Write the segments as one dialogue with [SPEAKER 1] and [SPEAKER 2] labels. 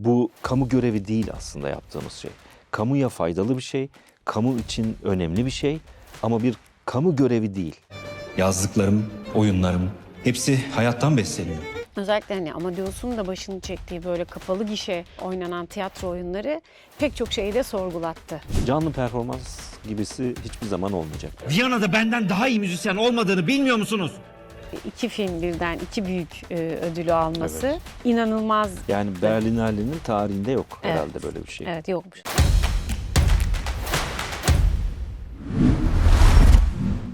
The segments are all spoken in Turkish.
[SPEAKER 1] Bu kamu görevi değil aslında yaptığımız şey. Kamuya faydalı bir şey, kamu için önemli bir şey ama bir kamu görevi değil.
[SPEAKER 2] Yazdıklarım, oyunlarım hepsi hayattan besleniyor.
[SPEAKER 3] Özellikle hani Amadeus'un da başını çektiği böyle kapalı gişe oynanan tiyatro oyunları pek çok şeyi de sorgulattı.
[SPEAKER 1] Canlı performans gibisi hiçbir zaman olmayacak.
[SPEAKER 4] Viyana'da benden daha iyi müzisyen olmadığını bilmiyor musunuz?
[SPEAKER 3] 2 film birden 2 büyük ödülü alması
[SPEAKER 1] Evet.
[SPEAKER 3] inanılmaz.
[SPEAKER 1] Yani Berlinale'nin tarihinde yok
[SPEAKER 3] Evet.
[SPEAKER 1] herhalde böyle bir şey.
[SPEAKER 3] Evet, yokmuş.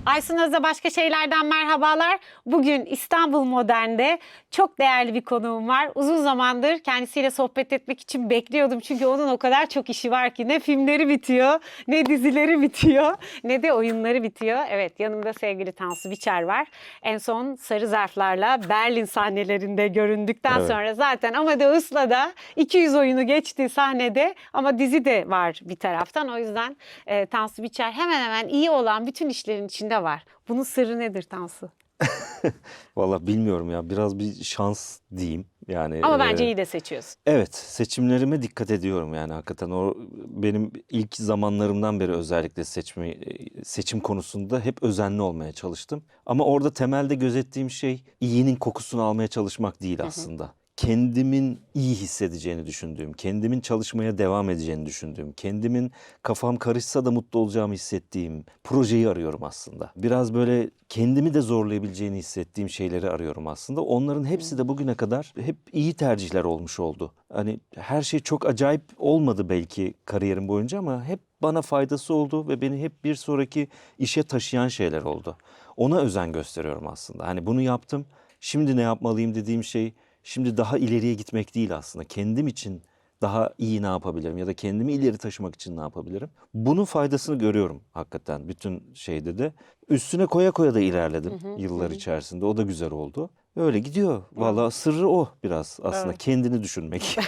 [SPEAKER 3] Aysun Öz'e başka şeylerden merhabalar. Bugün İstanbul Modern'de çok değerli bir konuğum var. Uzun zamandır kendisiyle sohbet etmek için bekliyordum. Çünkü onun o kadar çok işi var ki ne filmleri bitiyor, ne dizileri bitiyor, ne de oyunları bitiyor. Evet, yanımda sevgili Tansu Biçer var. En son Sarı Zarflar'la Berlin sahnelerinde göründükten
[SPEAKER 1] Evet.
[SPEAKER 3] sonra zaten Amadeus'la da 200 oyunu geçti sahnede ama dizi de var bir taraftan. O yüzden Tansu Biçer hemen hemen iyi olan bütün işlerin içinde var. Bunun sırrı nedir Tansu?
[SPEAKER 1] Vallahi bilmiyorum ya, biraz bir şans diyeyim. Yani
[SPEAKER 3] Ama bence iyi de seçiyorsun.
[SPEAKER 1] evet, seçimlerime dikkat ediyorum yani hakikaten. O benim ilk zamanlarımdan beri özellikle seçim konusunda hep özenli olmaya çalıştım. Ama orada temelde gözettiğim şey iyinin kokusunu almaya çalışmak değil aslında. Kendimin iyi hissedeceğini düşündüğüm, kendimin çalışmaya devam edeceğini düşündüğüm, kendimin kafam karışsa da mutlu olacağımı hissettiğim projeyi arıyorum aslında. Biraz böyle kendimi de zorlayabileceğini hissettiğim şeyleri arıyorum aslında. Onların hepsi de bugüne kadar hep iyi tercihler olmuş oldu. Hani her şey çok acayip olmadı belki kariyerim boyunca ama hep bana faydası oldu ve beni hep bir sonraki işe taşıyan şeyler oldu. Ona özen gösteriyorum aslında. Hani bunu yaptım, şimdi ne yapmalıyım dediğim şey şimdi daha ileriye gitmek değil aslında. Kendim için daha iyi ne yapabilirim ya da kendimi ileri taşımak için ne yapabilirim? Bunun faydasını görüyorum hakikaten bütün şeyde de. Üstüne koya koya da ilerledim yıllar içerisinde. O da güzel oldu. Öyle gidiyor. Vallahi sırrı o biraz aslında,
[SPEAKER 3] Evet.
[SPEAKER 1] kendini düşünmek.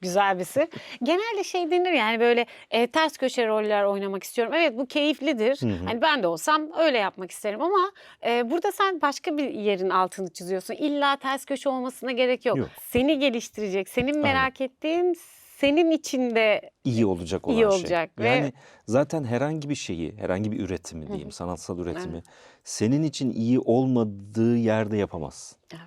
[SPEAKER 3] Güzel bir sır. Genelde şey denir yani böyle ters köşe roller oynamak istiyorum. Evet, bu keyiflidir. Hani ben de olsam öyle yapmak isterim ama burada sen başka bir yerin altını çiziyorsun. İlla ters köşe olmasına gerek yok.
[SPEAKER 1] Yok.
[SPEAKER 3] Seni geliştirecek, senin merak ettiğin, senin içinde
[SPEAKER 1] İyi olacak olan
[SPEAKER 3] İyi
[SPEAKER 1] şey.
[SPEAKER 3] olacak ve-
[SPEAKER 1] Yani zaten herhangi bir şeyi, herhangi bir üretimi diyeyim, sanatsal üretimi senin için iyi olmadığı yerde yapamazsın.
[SPEAKER 3] Evet.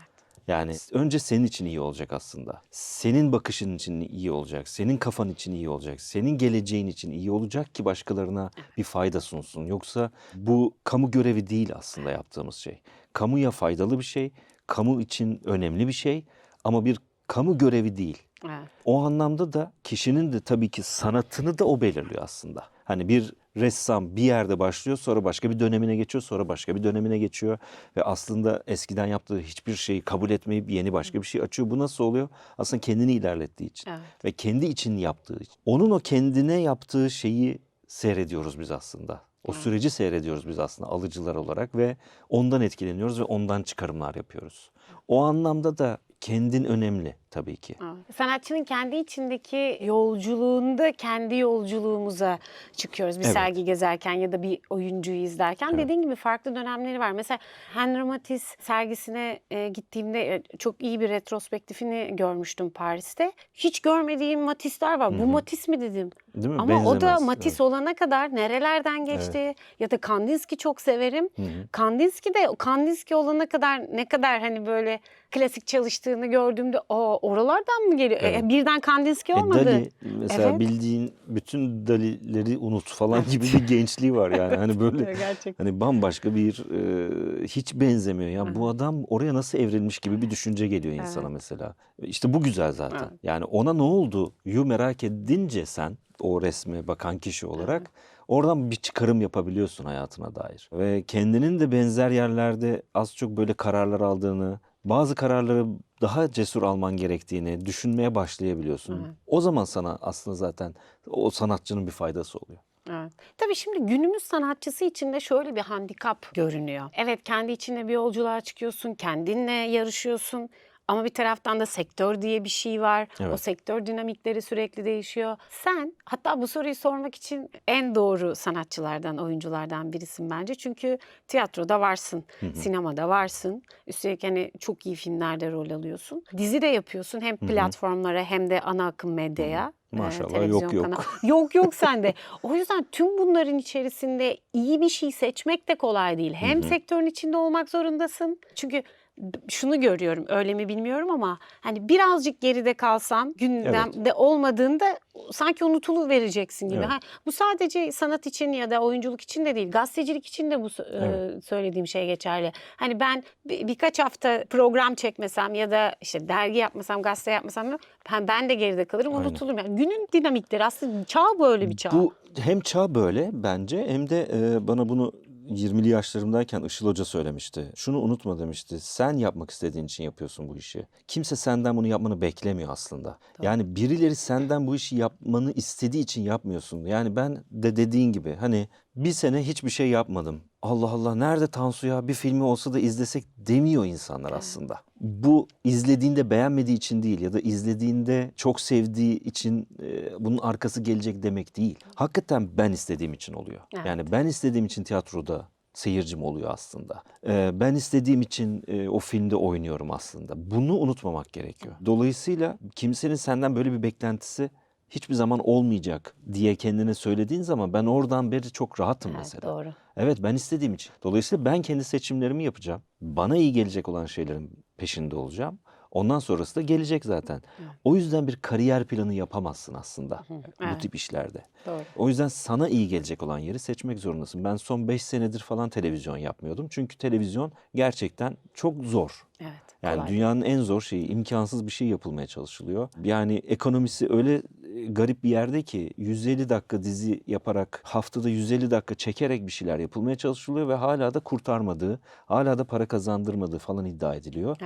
[SPEAKER 1] Yani önce senin için iyi olacak aslında. Senin bakışın için iyi olacak, senin kafan için iyi olacak, senin geleceğin için iyi olacak ki başkalarına bir fayda sunsun. Yoksa bu kamu görevi değil aslında yaptığımız şey. Kamuya faydalı bir şey, kamu için önemli bir şey ama bir kamu görevi değil.
[SPEAKER 3] Evet.
[SPEAKER 1] O anlamda da kişinin de tabii ki sanatını da o belirliyor aslında. Hani bir ressam bir yerde başlıyor, sonra başka bir dönemine geçiyor, sonra başka bir dönemine geçiyor ve aslında eskiden yaptığı hiçbir şeyi kabul etmeyip yeni başka bir şey açıyor. Bu nasıl oluyor? Aslında kendini ilerlettiği için
[SPEAKER 3] Evet.
[SPEAKER 1] ve kendi için yaptığı için. Onun o kendine yaptığı şeyi seyrediyoruz biz aslında. O süreci seyrediyoruz biz aslında alıcılar olarak ve ondan etkileniyoruz ve ondan çıkarımlar yapıyoruz. O anlamda da kendin önemli tabii ki.
[SPEAKER 3] Evet. Sanatçının kendi içindeki yolculuğunda kendi yolculuğumuza çıkıyoruz. Bir
[SPEAKER 1] Evet.
[SPEAKER 3] sergi gezerken ya da bir oyuncuyu izlerken.
[SPEAKER 1] Evet.
[SPEAKER 3] Dediğin gibi farklı dönemleri var. Mesela Henri Matisse sergisine gittiğimde çok iyi bir retrospektifini görmüştüm Paris'te. Hiç görmediğim Matisse'ler var. Bu Matisse mi dedim.
[SPEAKER 1] Değil mi?
[SPEAKER 3] Ama o da
[SPEAKER 1] Benzemez.
[SPEAKER 3] Matisse olana kadar nerelerden geçti ya da Kandinsky çok severim. Kandinsky olana kadar ne kadar hani böyle klasik çalıştığını gördüğümde oralardan mı geliyor?
[SPEAKER 1] Evet.
[SPEAKER 3] Birden Kandinsky olmadı.
[SPEAKER 1] Dali mesela
[SPEAKER 3] Evet.
[SPEAKER 1] bildiğin bütün Dali'leri unut falan gibi bir gençliği var yani. Hani böyle
[SPEAKER 3] Evet, gerçekten.
[SPEAKER 1] hani bambaşka bir hiç benzemiyor. Ya bu adam oraya nasıl evrilmiş gibi bir düşünce geliyor insana mesela. İşte bu güzel zaten.
[SPEAKER 3] Evet.
[SPEAKER 1] Yani ona ne oldu? Yu merak edince sen o resme bakan kişi olarak oradan bir çıkarım yapabiliyorsun hayatına dair. Ve kendinin de benzer yerlerde az çok böyle kararlar aldığını, bazı kararları daha cesur alman gerektiğini düşünmeye başlayabiliyorsun. O zaman sana aslında zaten o sanatçının bir faydası oluyor.
[SPEAKER 3] Evet. Tabii şimdi günümüz sanatçısı için de şöyle bir handikap görünüyor. Evet, kendi içinde bir yolculuğa çıkıyorsun, kendinle yarışıyorsun. Ama bir taraftan da sektör diye bir şey var.
[SPEAKER 1] Evet.
[SPEAKER 3] O sektör dinamikleri sürekli değişiyor. Sen hatta bu soruyu sormak için en doğru sanatçılardan, oyunculardan birisin bence. Çünkü tiyatroda varsın, sinemada varsın. Üstelik hani çok iyi filmlerde rol alıyorsun. Dizi de yapıyorsun hem platformlara hem de ana akım medyaya.
[SPEAKER 1] Maşallah,
[SPEAKER 3] Televizyon
[SPEAKER 1] yok.
[SPEAKER 3] kanalı. Yok sende. O yüzden tüm bunların içerisinde iyi bir şey seçmek de kolay değil. Hem sektörün içinde olmak zorundasın. Çünkü şunu görüyorum, öyle mi bilmiyorum ama hani birazcık geride kalsam gündemde olmadığında sanki unutuluvereceksin gibi.
[SPEAKER 1] Evet.
[SPEAKER 3] Ha, bu sadece sanat için ya da oyunculuk için de değil, gazetecilik için de bu söylediğim şey geçerli. Hani ben birkaç hafta program çekmesem ya da işte dergi yapmasam, gazete yapmasam ben de geride kalırım,
[SPEAKER 1] Aynen.
[SPEAKER 3] unutulurum. Yani günün dinamikleri aslında çağ böyle bir çağ.
[SPEAKER 1] Bu hem çağ böyle bence hem de bana bunu 20'li yaşlarımdayken Işıl Hoca söylemişti. Şunu unutma demişti. Sen yapmak istediğin için yapıyorsun bu işi. Kimse senden bunu yapmanı beklemiyor aslında. Yani birileri senden bu işi yapmanı istediği için yapmıyorsun. Yani ben de dediğin gibi hani bir sene hiçbir şey yapmadım. Allah Allah nerede Tansu ya, bir filmi olsa da izlesek demiyor insanlar aslında. Bu izlediğinde beğenmediği için değil ya da izlediğinde çok sevdiği için bunun arkası gelecek demek değil. Hakikaten ben istediğim için oluyor.
[SPEAKER 3] Evet.
[SPEAKER 1] Yani ben istediğim için tiyatroda seyircim oluyor aslında. Ben istediğim için o filmde oynuyorum aslında. Bunu unutmamak gerekiyor. Dolayısıyla kimsenin senden böyle bir beklentisi hiçbir zaman olmayacak diye kendine söylediğin zaman ben oradan beri çok rahatım mesela.
[SPEAKER 3] Doğru.
[SPEAKER 1] Evet, ben istediğim için. Dolayısıyla ben kendi seçimlerimi yapacağım. Bana iyi gelecek olan şeylerin peşinde olacağım. Ondan sonrası da gelecek zaten. O yüzden bir kariyer planı yapamazsın aslında bu
[SPEAKER 3] Evet.
[SPEAKER 1] tip işlerde.
[SPEAKER 3] Doğru.
[SPEAKER 1] O yüzden sana iyi gelecek olan yeri seçmek zorundasın. Ben son 5 senedir falan televizyon yapmıyordum. Çünkü televizyon gerçekten çok zor.
[SPEAKER 3] Evet.
[SPEAKER 1] Yani
[SPEAKER 3] kolay
[SPEAKER 1] dünyanın en zor şeyi, imkansız bir şey yapılmaya çalışılıyor. Yani ekonomisi öyle garip bir yerde ki 150 dakika dizi yaparak, haftada 150 dakika çekerek bir şeyler yapılmaya çalışılıyor ve hala da kurtarmadığı, hala da para kazandırmadığı falan iddia ediliyor.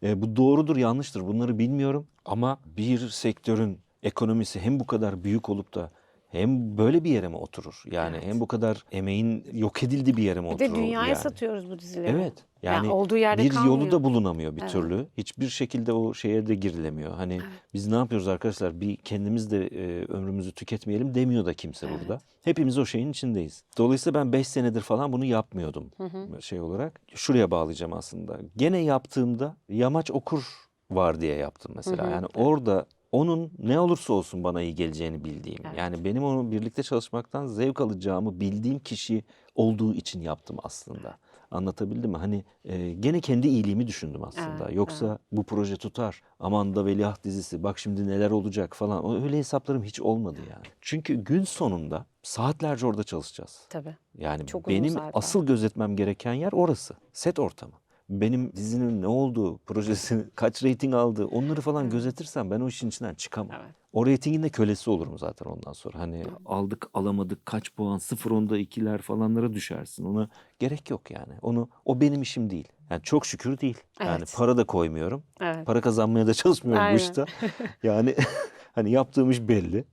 [SPEAKER 3] Evet.
[SPEAKER 1] Bu doğrudur, yanlıştır bunları bilmiyorum ama bir sektörün ekonomisi hem bu kadar büyük olup da hem böyle bir yere mi oturur? Yani
[SPEAKER 3] Evet.
[SPEAKER 1] hem bu kadar emeğin yok edildiği bir yere mi
[SPEAKER 3] Bir
[SPEAKER 1] oturur?
[SPEAKER 3] de dünyaya
[SPEAKER 1] yani?
[SPEAKER 3] satıyoruz bu dizileri.
[SPEAKER 1] Evet. Yani
[SPEAKER 3] olduğu yerde
[SPEAKER 1] bir
[SPEAKER 3] kalmıyor.
[SPEAKER 1] yolu da bulunamıyor bir
[SPEAKER 3] Evet.
[SPEAKER 1] türlü. Hiçbir şekilde o şeye de girilemiyor. Hani biz ne yapıyoruz arkadaşlar? Bir kendimiz de ömrümüzü tüketmeyelim demiyor da kimse burada. Hepimiz o şeyin içindeyiz. Dolayısıyla ben 5 senedir falan bunu yapmıyordum şey olarak. Şuraya bağlayacağım aslında. Gene yaptığımda Yamaç Okur var diye yaptım mesela. Yani orada onun ne olursa olsun bana iyi geleceğini bildiğim. Yani benim onu birlikte çalışmaktan zevk alacağımı bildiğim kişi olduğu için yaptım aslında. Anlatabildim mi? Hani gene kendi iyiliğimi düşündüm aslında.
[SPEAKER 3] Evet,
[SPEAKER 1] Yoksa bu proje tutar. Aman da Veliaht dizisi. Bak şimdi neler olacak falan. Öyle hesaplarım hiç olmadı yani. Çünkü gün sonunda saatlerce orada çalışacağız.
[SPEAKER 3] Tabii.
[SPEAKER 1] Yani
[SPEAKER 3] Çok uzun
[SPEAKER 1] benim
[SPEAKER 3] saatler.
[SPEAKER 1] asıl gözetmem gereken yer orası. Set ortamı. Benim dizinin ne olduğu, projesi kaç reyting aldığı onları falan gözetirsem ben o işin içinden çıkamam.
[SPEAKER 3] Evet.
[SPEAKER 1] O reytingin de kölesi olurum zaten ondan sonra. Hani aldık alamadık kaç puan 0-10'da 2'ler falanlara düşersin. Ona gerek yok yani. O benim işim değil. Yani çok şükür değil. Yani
[SPEAKER 3] Evet.
[SPEAKER 1] para da koymuyorum.
[SPEAKER 3] Evet.
[SPEAKER 1] Para kazanmaya da çalışmıyorum
[SPEAKER 3] Aynen.
[SPEAKER 1] bu işte. Yani hani yaptığım iş belli.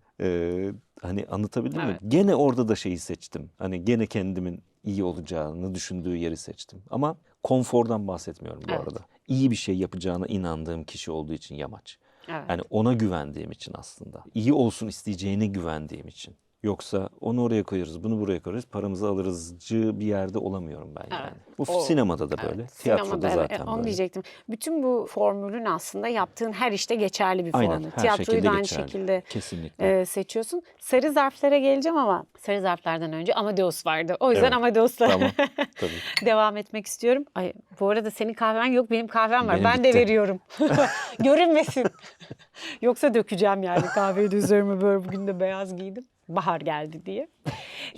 [SPEAKER 1] Hani anlatabildim mi?
[SPEAKER 3] Evet.
[SPEAKER 1] Gene orada da şeyi seçtim. Hani gene kendimin iyi olacağını düşündüğü yeri seçtim. Ama konfordan bahsetmiyorum bu
[SPEAKER 3] Evet.
[SPEAKER 1] arada. İyi bir şey yapacağına inandığım kişi olduğu için Yamaç.
[SPEAKER 3] Evet.
[SPEAKER 1] Yani ona güvendiğim için aslında. İyi olsun isteyeceğine güvendiğim için. Yoksa onu oraya koyarız, bunu buraya koyarız, paramızı alırızcı bir yerde olamıyorum ben yani. Bu sinemada da böyle, tiyatroda
[SPEAKER 3] Sinemada,
[SPEAKER 1] zaten
[SPEAKER 3] onu
[SPEAKER 1] böyle.
[SPEAKER 3] diyecektim. Bütün bu formülün aslında yaptığın her işte geçerli bir
[SPEAKER 1] Aynen,
[SPEAKER 3] formül.
[SPEAKER 1] her
[SPEAKER 3] Tiyatroyu
[SPEAKER 1] şekilde
[SPEAKER 3] da aynı
[SPEAKER 1] geçerli.
[SPEAKER 3] şekilde
[SPEAKER 1] Kesinlikle.
[SPEAKER 3] seçiyorsun. Sarı zarflara geleceğim ama sarı zarflardan önce Amadeus vardı. O yüzden
[SPEAKER 1] Evet,
[SPEAKER 3] Amadeus'la
[SPEAKER 1] Tamam, tabii.
[SPEAKER 3] devam etmek istiyorum. Ay, bu arada senin kahven yok, benim kahvem var.
[SPEAKER 1] Benim
[SPEAKER 3] Ben de
[SPEAKER 1] bitti.
[SPEAKER 3] veriyorum. Görünmesin. Yoksa dökeceğim yani kahveyi de üzerime, böyle bugün de beyaz giydim. Bahar geldi diye.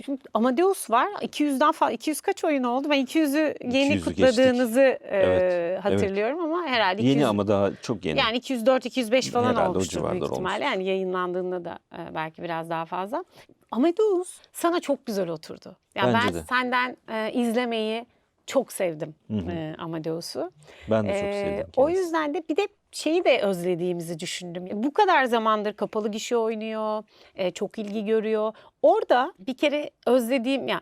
[SPEAKER 3] Şimdi Amadeus var. 200'den fazla. 200 kaç oyun oldu? Ben 200'ü yeni
[SPEAKER 1] 200'ü
[SPEAKER 3] kutladığınızı
[SPEAKER 1] Evet,
[SPEAKER 3] hatırlıyorum ama herhalde 200,
[SPEAKER 1] Yeni ama daha çok yeni.
[SPEAKER 3] yani 204 205 falan
[SPEAKER 1] Herhalde o
[SPEAKER 3] olmuştur büyük
[SPEAKER 1] civarlar
[SPEAKER 3] ihtimalle.
[SPEAKER 1] olmuştur.
[SPEAKER 3] Yani yayınlandığında da belki biraz daha fazla. Amadeus sana çok güzel oturdu. Yani
[SPEAKER 1] Bence
[SPEAKER 3] ben
[SPEAKER 1] de.
[SPEAKER 3] senden izlemeyi çok sevdim Amadeus'u.
[SPEAKER 1] Ben de çok sevdim
[SPEAKER 3] O
[SPEAKER 1] kendisini.
[SPEAKER 3] yüzden de bir de şeyi de özlediğimizi düşündüm. Bu kadar zamandır kapalı gişe oynuyor, çok ilgi görüyor. Orada bir kere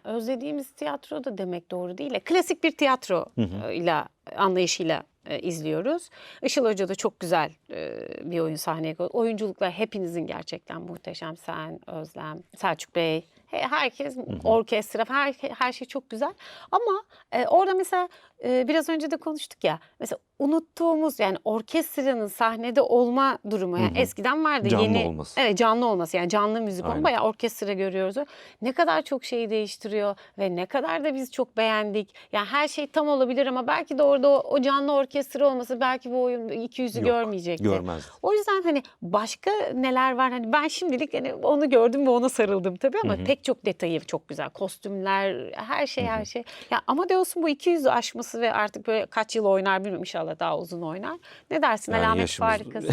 [SPEAKER 3] özlediğimiz tiyatro da demek doğru değil. Klasik bir tiyatro ile anlayışıyla izliyoruz. Işıl Hoca da çok güzel bir oyun sahneye koydu. Oyunculuklar hepinizin gerçekten muhteşem. Sen, Özlem, Selçuk Bey, herkes, orkestra, her şey çok güzel. Ama orada mesela biraz önce de konuştuk ya. Mesela unuttuğumuz yani orkestranın sahnede olma durumu. Yani eskiden vardı
[SPEAKER 1] Canlı
[SPEAKER 3] yeni.
[SPEAKER 1] olması.
[SPEAKER 3] Evet, canlı olması, yani canlı müzik
[SPEAKER 1] Aynen.
[SPEAKER 3] ama bayağı orkestra görüyoruz. Ne kadar çok şeyi değiştiriyor ve ne kadar da biz çok beğendik. Yani her şey tam olabilir ama belki de orada o canlı orkestra olması belki bu oyun 200'ü
[SPEAKER 1] Yok,
[SPEAKER 3] görmeyecekti.
[SPEAKER 1] görmezdi.
[SPEAKER 3] O yüzden hani başka neler var? Hani ben şimdilik hani onu gördüm ve ona sarıldım tabii ama pek çok detayı çok güzel. Kostümler, her şey. Ya Amadeus'un bu 200'ü aşması ve artık böyle kaç yıl oynar bilmiyorum, inşallah daha uzun oynar. Ne dersin?
[SPEAKER 1] Yani
[SPEAKER 3] Alamet
[SPEAKER 1] yaşımız
[SPEAKER 3] farikası.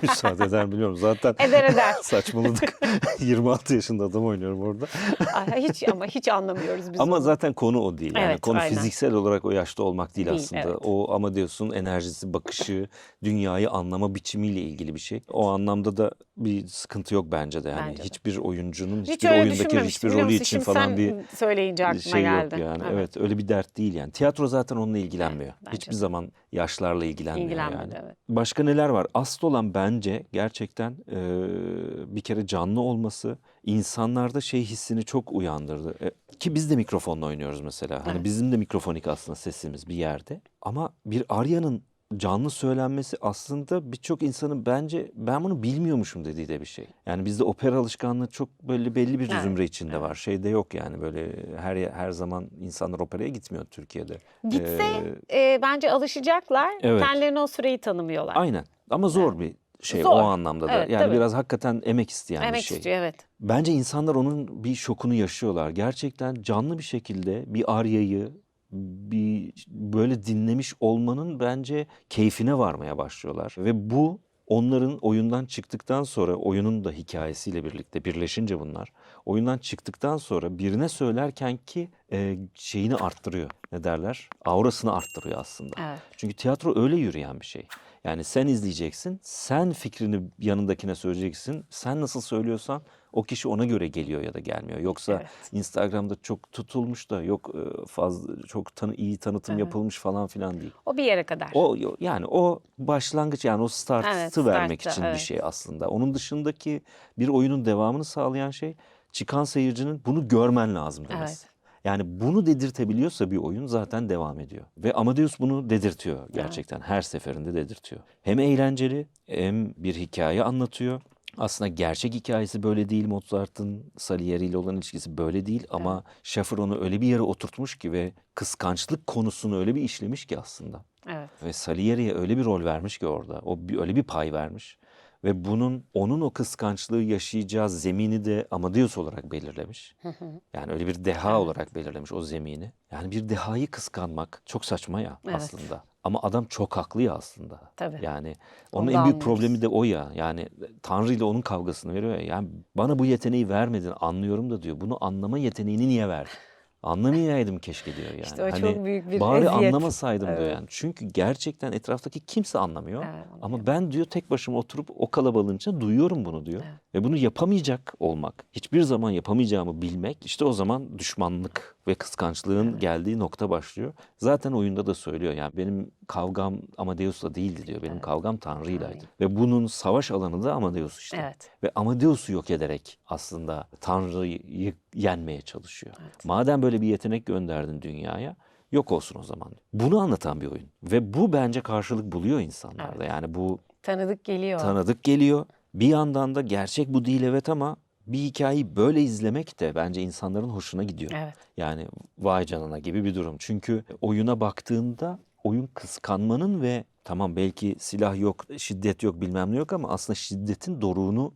[SPEAKER 1] müsaade eder biliyorum. Zaten
[SPEAKER 3] Eder.
[SPEAKER 1] saçmaladık. 26 yaşında adam oynuyorum orada.
[SPEAKER 3] Hiç anlamıyoruz biz
[SPEAKER 1] Ama
[SPEAKER 3] onu.
[SPEAKER 1] zaten konu o değil. Yani
[SPEAKER 3] Evet,
[SPEAKER 1] konu
[SPEAKER 3] aynen.
[SPEAKER 1] fiziksel olarak o yaşta olmak değil
[SPEAKER 3] Değil,
[SPEAKER 1] aslında.
[SPEAKER 3] evet.
[SPEAKER 1] O Amadeus'un enerjisi, bakışı, dünyayı anlama biçimiyle ilgili bir şey. O anlamda da bir sıkıntı yok bence de. Yani
[SPEAKER 3] Bence de.
[SPEAKER 1] hiçbir oyuncunun
[SPEAKER 3] Hiç
[SPEAKER 1] hiçbir
[SPEAKER 3] öyle
[SPEAKER 1] oyundaki
[SPEAKER 3] düşünmemiştim,
[SPEAKER 1] hiçbir
[SPEAKER 3] biliyor
[SPEAKER 1] rolü
[SPEAKER 3] musun?
[SPEAKER 1] için
[SPEAKER 3] Şimdi
[SPEAKER 1] falan
[SPEAKER 3] sen
[SPEAKER 1] bir
[SPEAKER 3] söyleyince aklıma
[SPEAKER 1] şey
[SPEAKER 3] geldi.
[SPEAKER 1] yok yani. Evet, öyle bir dert değil yani. Tiyatro zaten onunla ilgilenmiyor.
[SPEAKER 3] bence
[SPEAKER 1] Hiçbir
[SPEAKER 3] de.
[SPEAKER 1] zaman yaşlarla ilgilenmiyor
[SPEAKER 3] İlgilenmedi,
[SPEAKER 1] yani.
[SPEAKER 3] evet.
[SPEAKER 1] Başka neler var? Asıl olan bence gerçekten bir kere canlı olması insanlarda şey hissini çok uyandırdı. Ki biz de mikrofonla oynuyoruz mesela. Hani
[SPEAKER 3] Evet.
[SPEAKER 1] bizim de mikrofonik aslında sesimiz bir yerde. Ama bir Arya'nın canlı söylenmesi aslında birçok insanın bence ben bunu bilmiyormuşum dediği de bir şey. Yani bizde opera alışkanlığı çok böyle belli bir
[SPEAKER 3] Evet,
[SPEAKER 1] zümre içinde var. Şeyde yok yani böyle her zaman insanlar operaya gitmiyor Türkiye'de.
[SPEAKER 3] Gitse
[SPEAKER 1] Ee,
[SPEAKER 3] bence alışacaklar.
[SPEAKER 1] Evet.
[SPEAKER 3] Kendilerine o süreyi tanımıyorlar.
[SPEAKER 1] Aynen. Ama zor bir şey
[SPEAKER 3] Zor.
[SPEAKER 1] o anlamda da.
[SPEAKER 3] Evet,
[SPEAKER 1] Yani
[SPEAKER 3] tabii.
[SPEAKER 1] biraz hakikaten emek isteyen bir
[SPEAKER 3] Emek
[SPEAKER 1] şey.
[SPEAKER 3] istiyor, evet.
[SPEAKER 1] Bence insanlar onun bir şokunu yaşıyorlar. Gerçekten canlı bir şekilde bir Arya'yı bir böyle dinlemiş olmanın bence keyfine varmaya başlıyorlar. Ve bu onların oyundan çıktıktan sonra oyunun da hikayesiyle birlikte birleşince bunlar oyundan çıktıktan sonra birine söylerken ki şeyini arttırıyor. Ne derler? Aurasını arttırıyor aslında.
[SPEAKER 3] Evet.
[SPEAKER 1] Çünkü tiyatro öyle yürüyen bir şey. Yani sen izleyeceksin, sen fikrini yanındakine söyleyeceksin. Sen nasıl söylüyorsan o kişi ona göre geliyor ya da gelmiyor. Yoksa
[SPEAKER 3] Evet.
[SPEAKER 1] Instagram'da çok tutulmuş da yok fazla çok iyi tanıtım yapılmış falan filan değil.
[SPEAKER 3] O bir yere kadar.
[SPEAKER 1] Yani o başlangıç yani o startı
[SPEAKER 3] Evet,
[SPEAKER 1] vermek
[SPEAKER 3] startta,
[SPEAKER 1] için bir
[SPEAKER 3] evet.
[SPEAKER 1] şey aslında. Onun dışındaki bir oyunun devamını sağlayan şey çıkan seyircinin bunu görmen lazım demesi.
[SPEAKER 3] Evet.
[SPEAKER 1] Yani bunu dedirtebiliyorsa bir oyun zaten devam ediyor. Ve Amadeus bunu dedirtiyor gerçekten. Her seferinde dedirtiyor. Hem eğlenceli hem bir hikaye anlatıyor. Aslında gerçek hikayesi böyle değil. Mozart'ın Salieri ile olan ilişkisi böyle değil. Ama Schaffer onu öyle bir yere oturtmuş ki ve kıskançlık konusunu öyle bir işlemiş ki aslında.
[SPEAKER 3] Evet.
[SPEAKER 1] Ve Salieri'ye öyle bir rol vermiş ki orada. Öyle bir pay vermiş. Ve onun o kıskançlığı yaşayacağı zemini de Amadeus olarak belirlemiş. Yani öyle bir deha olarak belirlemiş o zemini. Yani bir dehayı kıskanmak çok saçma ya
[SPEAKER 3] Evet.
[SPEAKER 1] aslında. Ama adam çok haklı ya aslında.
[SPEAKER 3] Tabii.
[SPEAKER 1] Yani onun
[SPEAKER 3] Onu da
[SPEAKER 1] en büyük
[SPEAKER 3] anlıyoruz.
[SPEAKER 1] problemi de o ya. Yani Tanrı ile onun kavgasını veriyor ya. Yani bana bu yeteneği vermedin anlıyorum da diyor. Bunu anlama yeteneğini niye verdin? Anlamayaydım keşke diyor yani.
[SPEAKER 3] İşte o çok büyük bir
[SPEAKER 1] bari
[SPEAKER 3] eziyet.
[SPEAKER 1] anlamasaydım diyor
[SPEAKER 3] Evet.
[SPEAKER 1] yani. Çünkü gerçekten etrafdaki kimse anlamıyor.
[SPEAKER 3] Evet,
[SPEAKER 1] Ama ben diyor tek başıma oturup o kalabalığın içinde duyuyorum bunu diyor. Ve bunu yapamayacak olmak, hiçbir zaman yapamayacağımı bilmek işte o zaman düşmanlık ve kıskançlığın geldiği nokta başlıyor. Zaten oyunda da söylüyor yani benim kavgam Amadeus'la değildi diyor. Benim kavgam Tanrı'ylaydı. Ve bunun savaş alanı da Amadeus işte.
[SPEAKER 3] Evet.
[SPEAKER 1] Ve Amadeus'u yok ederek aslında Tanrı'yı yenmeye çalışıyor. Madem böyle bir yetenek gönderdin dünyaya, yok olsun o zaman. Bunu anlatan bir oyun. Ve bu bence karşılık buluyor insanlarda. Yani bu
[SPEAKER 3] Tanıdık geliyor.
[SPEAKER 1] tanıdık geliyor. Bir yandan da gerçek bu değil evet ama bir hikayeyi böyle izlemek de bence insanların hoşuna gidiyor.
[SPEAKER 3] Evet.
[SPEAKER 1] Yani vay canına gibi bir durum. Çünkü oyuna baktığında oyun kıskanmanın ve tamam belki silah yok, şiddet yok bilmem ne yok ama aslında şiddetin doruğunu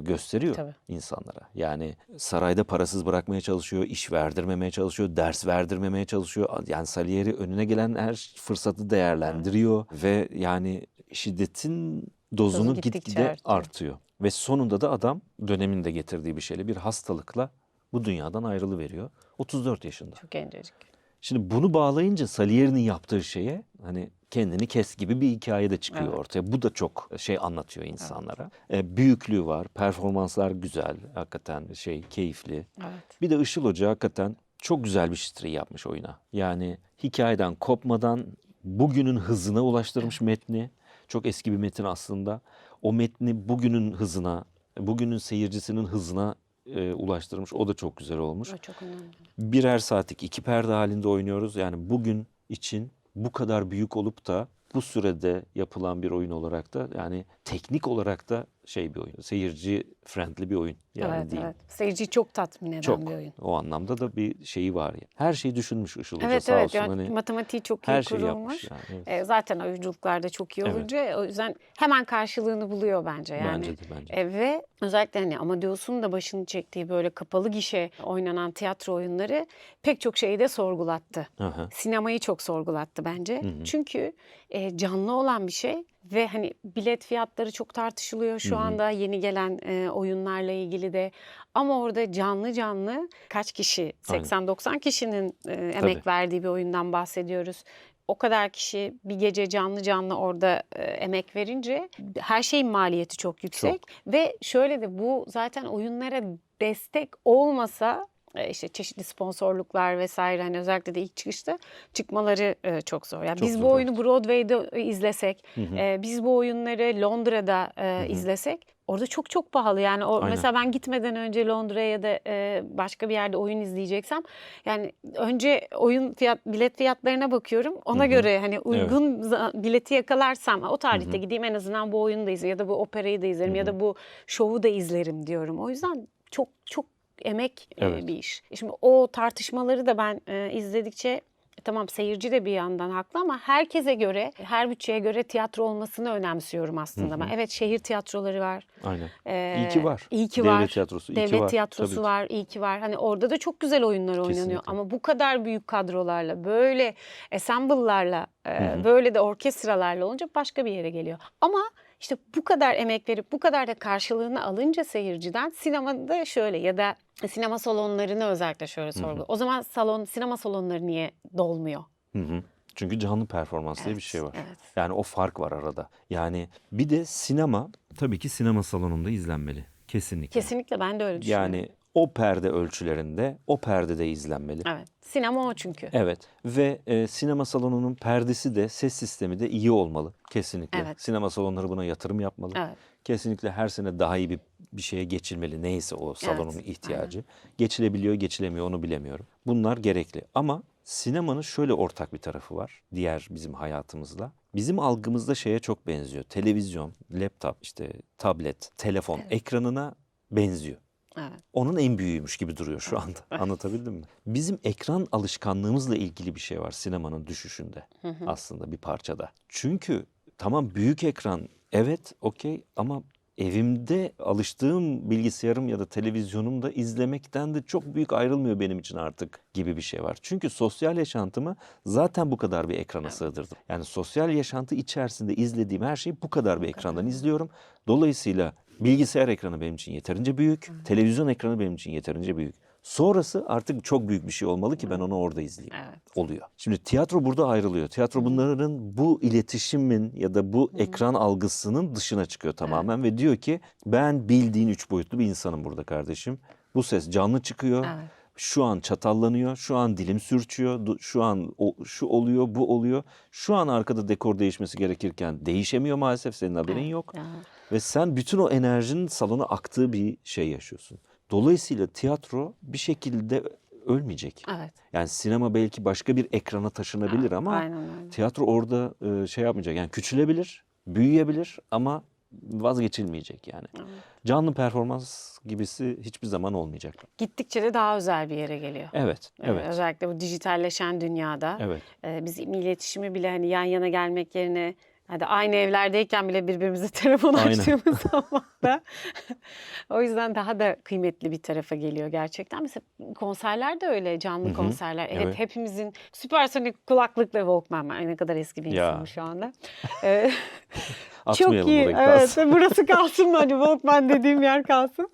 [SPEAKER 1] gösteriyor
[SPEAKER 3] Tabii.
[SPEAKER 1] insanlara. Yani sarayda parasız bırakmaya çalışıyor, iş verdirmemeye çalışıyor, ders verdirmemeye çalışıyor. Yani Salieri önüne gelen her fırsatı değerlendiriyor ve yani şiddetin dozunu
[SPEAKER 3] gittikçe
[SPEAKER 1] gitgide
[SPEAKER 3] artıyor.
[SPEAKER 1] artıyor. Ve sonunda da adam dönemin de getirdiği bir şeyle bir hastalıkla bu dünyadan ayrılıveriyor. 34 yaşında.
[SPEAKER 3] Çok gencecik.
[SPEAKER 1] Şimdi bunu bağlayınca Salieri'nin yaptığı şeye hani kendini kes gibi bir hikaye de çıkıyor
[SPEAKER 3] Evet.
[SPEAKER 1] ortaya. Bu da çok şey anlatıyor insanlara. Büyüklüğü var, performanslar güzel, hakikaten keyifli.
[SPEAKER 3] Evet.
[SPEAKER 1] Bir de Işıl Hoca hakikaten çok güzel bir çıtırı yapmış oyuna. Yani hikayeden kopmadan bugünün hızına ulaştırmış metni. Çok eski bir metin aslında. O metni bugünün hızına, bugünün seyircisinin hızına ulaştırmış. O da çok güzel olmuş.
[SPEAKER 3] O çok önemli.
[SPEAKER 1] Birer saatlik 2 perde halinde oynuyoruz. Yani bugün için bu kadar büyük olup da bu sürede yapılan bir oyun olarak da yani teknik olarak da bir oyun. Seyirci friendly bir oyun yani
[SPEAKER 3] Evet,
[SPEAKER 1] diyeyim.
[SPEAKER 3] evet. Seyirciyi çok tatmin eden
[SPEAKER 1] Çok.
[SPEAKER 3] bir oyun.
[SPEAKER 1] O anlamda da bir şeyi var ya. Her şeyi düşünmüş Işıl Hoca
[SPEAKER 3] Evet,
[SPEAKER 1] sağ
[SPEAKER 3] evet.
[SPEAKER 1] olsun.
[SPEAKER 3] Yani
[SPEAKER 1] Hani
[SPEAKER 3] matematiği çok iyi
[SPEAKER 1] her şeyi
[SPEAKER 3] kurulmuş.
[SPEAKER 1] yapmış yani. Evet.
[SPEAKER 3] Zaten oyunculuklarda çok iyi
[SPEAKER 1] Evet.
[SPEAKER 3] olunca o yüzden hemen karşılığını buluyor bence yani.
[SPEAKER 1] Bence de.
[SPEAKER 3] Ve özellikle hani Amadeus'un da başını çektiği böyle kapalı gişe oynanan tiyatro oyunları pek çok şeyi de sorgulattı.
[SPEAKER 1] Aha.
[SPEAKER 3] Sinemayı çok sorgulattı bence. Çünkü canlı olan bir şey ve hani bilet fiyatları çok tartışılıyor şu anda yeni gelen oyunlarla ilgili de. Ama orada canlı kaç kişi,
[SPEAKER 1] Aynen.
[SPEAKER 3] 80-90 kişinin emek verdiği bir oyundan bahsediyoruz. O kadar kişi bir gece canlı orada emek verince her şeyin maliyeti çok yüksek. Ve şöyle de bu zaten oyunlara destek olmasa işte çeşitli sponsorluklar vesaire hani özellikle de ilk çıkışta çıkmaları çok zor. Yani
[SPEAKER 1] Çok
[SPEAKER 3] biz
[SPEAKER 1] zor,
[SPEAKER 3] bu oyunu Broadway'de izlesek,
[SPEAKER 1] Hı hı.
[SPEAKER 3] biz bu oyunları Londra'da izlesek orada çok pahalı. Yani
[SPEAKER 1] Aynen.
[SPEAKER 3] mesela ben gitmeden önce Londra'ya ya da başka bir yerde oyun izleyeceksem yani önce bilet fiyatlarına bakıyorum. Ona göre hani uygun bileti yakalarsam o tarihte gideyim en azından bu oyunu da izlerim ya da bu operayı da izlerim ya da bu şovu da izlerim diyorum. O yüzden çok emek
[SPEAKER 1] Evet.
[SPEAKER 3] bir iş. Şimdi o tartışmaları da ben izledikçe tamam seyirci de bir yandan haklı ama herkese göre, her bütçeye göre tiyatro olmasını önemsiyorum aslında ben. Evet şehir tiyatroları var.
[SPEAKER 1] Aynen. İyi ki var.
[SPEAKER 3] İyi ki
[SPEAKER 1] Devlet
[SPEAKER 3] var.
[SPEAKER 1] tiyatrosu iyi ki
[SPEAKER 3] Devlet
[SPEAKER 1] var.
[SPEAKER 3] tiyatrosu
[SPEAKER 1] Tabii ki.
[SPEAKER 3] var, iyi ki var. Hani orada da çok güzel oyunlar oynanıyor.
[SPEAKER 1] Kesinlikle.
[SPEAKER 3] Ama bu kadar büyük kadrolarla, böyle ensemble'larla, böyle de orkestralarla olunca başka bir yere geliyor. Ama işte bu kadar emek verip bu kadar da karşılığını alınca seyirciden sinemada şöyle ya da sinema salonlarını özellikle şöyle sorguluyor. O zaman sinema salonları niye dolmuyor?
[SPEAKER 1] Hı. Çünkü canlı performans diye bir
[SPEAKER 3] Evet,
[SPEAKER 1] şey var.
[SPEAKER 3] evet.
[SPEAKER 1] Yani o fark var arada. Yani bir de sinema tabii ki sinema salonunda izlenmeli. Kesinlikle.
[SPEAKER 3] Kesinlikle ben de öyle düşünüyorum.
[SPEAKER 1] Yani o perde ölçülerinde, o perdede izlenmeli.
[SPEAKER 3] Evet. Sinema o çünkü.
[SPEAKER 1] Evet ve sinema salonunun perdesi de ses sistemi de iyi olmalı. Kesinlikle.
[SPEAKER 3] Evet.
[SPEAKER 1] Sinema salonları buna yatırım yapmalı.
[SPEAKER 3] Evet.
[SPEAKER 1] Kesinlikle her sene daha iyi bir şeye geçilmeli. Neyse o salonun
[SPEAKER 3] Evet,
[SPEAKER 1] ihtiyacı. Geçilebiliyor, geçilemiyor onu bilemiyorum. Bunlar gerekli. Ama sinemanın şöyle ortak bir tarafı var. Diğer bizim hayatımızla. Bizim algımızda şeye çok benziyor. Televizyon, laptop, işte tablet, telefon ekranına benziyor.
[SPEAKER 3] Evet.
[SPEAKER 1] Onun en büyüğüymüş gibi duruyor şu anda. Anlatabildim mi? Bizim ekran alışkanlığımızla ilgili bir şey var sinemanın düşüşünde aslında bir parçada. Çünkü tamam büyük ekran evet okey ama evimde alıştığım bilgisayarım ya da televizyonumda izlemekten de çok büyük ayrılmıyor benim için artık gibi bir şey var. Çünkü sosyal yaşantımı zaten bu kadar bir ekrana sığdırdım. Yani sosyal yaşantı içerisinde izlediğim her şeyi bu kadar bir ekrandan izliyorum. Dolayısıyla bilgisayar ekranı benim için yeterince büyük, televizyon ekranı benim için yeterince büyük. Sonrası artık çok büyük bir şey olmalı ki ben onu orada izleyeyim.
[SPEAKER 3] Evet.
[SPEAKER 1] Oluyor. Şimdi tiyatro burada ayrılıyor. Tiyatro bunların bu iletişimin ya da bu ekran algısının dışına çıkıyor tamamen ve diyor ki ben bildiğin 3 boyutlu bir insanım burada kardeşim. Bu ses canlı çıkıyor.
[SPEAKER 3] Evet.
[SPEAKER 1] Şu an çatallanıyor, şu an dilim sürçüyor, şu an şu oluyor, bu oluyor. Şu an arkada dekor değişmesi gerekirken değişemiyor maalesef senin haberin yok.
[SPEAKER 3] Evet.
[SPEAKER 1] Ve sen bütün o enerjinin salona aktığı bir şey yaşıyorsun. Dolayısıyla tiyatro bir şekilde ölmeyecek.
[SPEAKER 3] Evet.
[SPEAKER 1] Yani sinema belki başka bir ekrana taşınabilir ama
[SPEAKER 3] Aynen öyle.
[SPEAKER 1] tiyatro orada şey yapmayacak. Yani küçülebilir, büyüyebilir ama vazgeçilmeyecek yani. Canlı performans gibisi hiçbir zaman olmayacak.
[SPEAKER 3] Gittikçe de daha özel bir yere geliyor.
[SPEAKER 1] Evet, evet.
[SPEAKER 3] Özellikle bu dijitalleşen dünyada.
[SPEAKER 1] Evet.
[SPEAKER 3] Biz iletişimi bile hani yan yana gelmek yerine Hadi aynı evlerdeyken bile birbirimize telefon
[SPEAKER 1] Aynen.
[SPEAKER 3] açtığımız zaman da o yüzden daha da kıymetli bir tarafa geliyor gerçekten. Mesela konserler de öyle, canlı konserler. Evet,
[SPEAKER 1] Evet.
[SPEAKER 3] hepimizin süpersonik kulaklık ve Walkman var. Ay, ne kadar eski bir
[SPEAKER 1] Ya.
[SPEAKER 3] insanım şu anda. Ee, Çok
[SPEAKER 1] Atmayalım
[SPEAKER 3] iyi.
[SPEAKER 1] burayı,
[SPEAKER 3] Evet,
[SPEAKER 1] kalsın.
[SPEAKER 3] burası kalsın mı? Hani Walkman dediğim yer kalsın.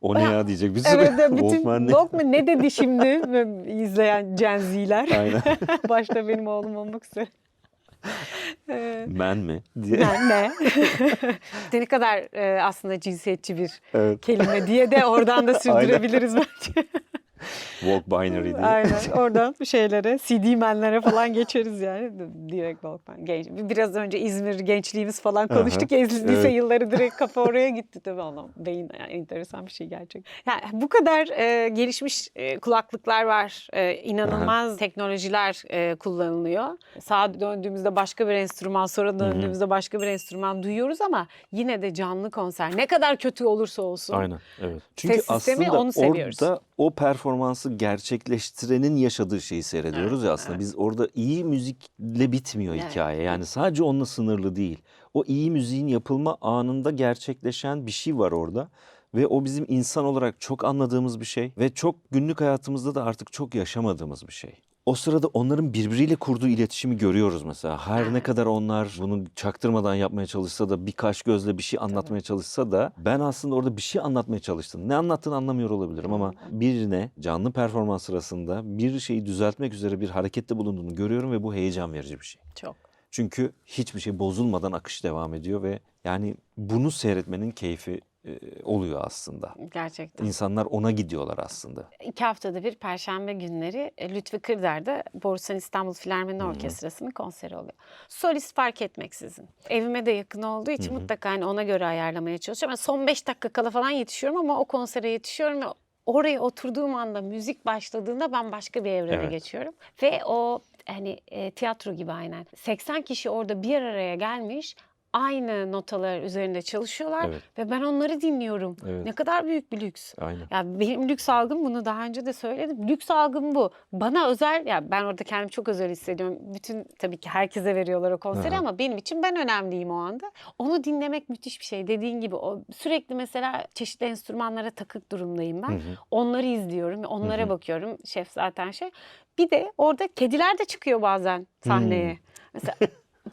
[SPEAKER 1] O ne ya diyecek bir sürü.
[SPEAKER 3] Evet, bütün
[SPEAKER 1] Walkman ne?
[SPEAKER 3] Walkman ne dedi şimdi ve izleyen Gen Z'ler.
[SPEAKER 1] Aynen.
[SPEAKER 3] Başta benim oğlum olmak üzere.
[SPEAKER 1] Ben mi? diye.
[SPEAKER 3] Ne? Ne kadar aslında cinsiyetçi bir
[SPEAKER 1] Evet.
[SPEAKER 3] kelime diye de oradan da sürdürebiliriz bence.
[SPEAKER 1] Walk binary diye.
[SPEAKER 3] Aynen. Oradan şeylere, CD-menlere falan geçeriz yani. Direkt Walkman. Biraz önce İzmir gençliğimiz falan konuştuk. Ya, lise
[SPEAKER 1] Evet.
[SPEAKER 3] yılları direkt kafa oraya gitti tabii. Allah'ım, beyin yani enteresan bir şey gerçekten. Yani bu kadar gelişmiş kulaklıklar var. İnanılmaz teknolojiler kullanılıyor. Sağa döndüğümüzde başka bir enstrüman, sonra döndüğümüzde başka bir enstrüman duyuyoruz ama yine de canlı konser ne kadar kötü olursa olsun.
[SPEAKER 1] Aynen, evet. Çünkü
[SPEAKER 3] Ses sistemi,
[SPEAKER 1] aslında
[SPEAKER 3] onu seviyoruz.
[SPEAKER 1] orada o performansı gerçekleştirenin yaşadığı şeyi seyrediyoruz ya aslında. Biz orada iyi müzikle bitmiyor
[SPEAKER 3] Evet.
[SPEAKER 1] hikaye. Yani sadece onunla sınırlı değil. O iyi müziğin yapılma anında gerçekleşen bir şey var orada. Ve o bizim insan olarak çok anladığımız bir şey. Ve çok günlük hayatımızda da artık çok yaşamadığımız bir şey. O sırada onların birbiriyle kurduğu iletişimi görüyoruz mesela. Her ne kadar onlar bunu çaktırmadan yapmaya çalışsa da, birkaç gözle bir şey anlatmaya çalışsa da, ben aslında orada bir şey anlatmaya çalıştım. Ne anlattığını anlamıyor olabilirim ama birine canlı performans sırasında bir şeyi düzeltmek üzere bir harekette bulunduğunu görüyorum ve bu heyecan verici bir şey.
[SPEAKER 3] Çok.
[SPEAKER 1] Çünkü hiçbir şey bozulmadan akış devam ediyor ve yani bunu seyretmenin keyfi oluyor aslında.
[SPEAKER 3] Gerçekten.
[SPEAKER 1] İnsanlar ona gidiyorlar aslında.
[SPEAKER 3] 2 haftada bir Perşembe günleri Lütfi Kırdar'da Borusan İstanbul Filarmoni Orkestrası'nın konseri oluyor. Solist fark etmeksizin. Evime de yakın olduğu için mutlaka hani ona göre ayarlamaya çalışıyorum. Yani son 5 dakika kala falan yetişiyorum ama o konsere yetişiyorum ve oraya oturduğum anda müzik başladığında ben başka bir evrene
[SPEAKER 1] Evet.
[SPEAKER 3] geçiyorum. Ve o hani tiyatro gibi aynen. 80 kişi orada bir araya gelmiş. Aynı notalar üzerinde çalışıyorlar
[SPEAKER 1] Evet.
[SPEAKER 3] ve ben onları dinliyorum.
[SPEAKER 1] Evet.
[SPEAKER 3] Ne kadar büyük bir lüks.
[SPEAKER 1] Aynen.
[SPEAKER 3] Ya benim lüks algım, bunu daha önce de söyledim. Lüks algım bu. Bana özel, ya ben orada kendimi çok özel hissediyorum. Bütün tabii ki herkese veriyorlar o konseri
[SPEAKER 1] Aha.
[SPEAKER 3] ama benim için ben önemliyim o anda. Onu dinlemek müthiş bir şey. Dediğin gibi o sürekli mesela çeşitli enstrümanlara takık durumdayım ben. Onları izliyorum, onlara bakıyorum. Şef zaten şey. Bir de orada kediler de çıkıyor bazen sahneye. Mesela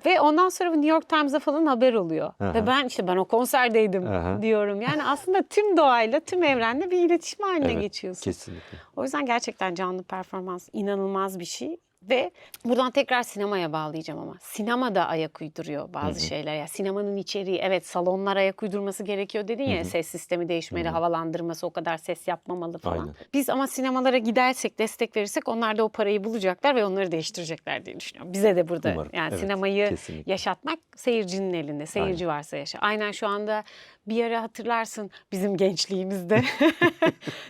[SPEAKER 3] ve ondan sonra bu New York Times'a falan haber oluyor.
[SPEAKER 1] Aha.
[SPEAKER 3] Ve ben o konserdeydim
[SPEAKER 1] Aha.
[SPEAKER 3] diyorum. Yani aslında tüm doğayla, tüm evrenle bir iletişim haline
[SPEAKER 1] Evet,
[SPEAKER 3] geçiyorsun.
[SPEAKER 1] kesinlikle.
[SPEAKER 3] O yüzden gerçekten canlı performans inanılmaz bir şey. Ve buradan tekrar sinemaya bağlayacağım ama. Sinema da ayak uyduruyor bazı şeyler. Ya sinemanın içeriği, evet, salonlar ayak uydurması gerekiyor dedin ya, ses sistemi değişmeli, havalandırması o kadar ses yapmamalı falan.
[SPEAKER 1] Aynen.
[SPEAKER 3] Biz ama sinemalara gidersek, destek verirsek onlar da o parayı bulacaklar ve onları değiştirecekler diye düşünüyorum. Bize de burada
[SPEAKER 1] Umarım.
[SPEAKER 3] yani
[SPEAKER 1] Evet,
[SPEAKER 3] sinemayı
[SPEAKER 1] kesinlikle.
[SPEAKER 3] yaşatmak seyircinin elinde. Seyirci varsa yaşa. Aynen şu anda bir ara hatırlarsın bizim gençliğimizde.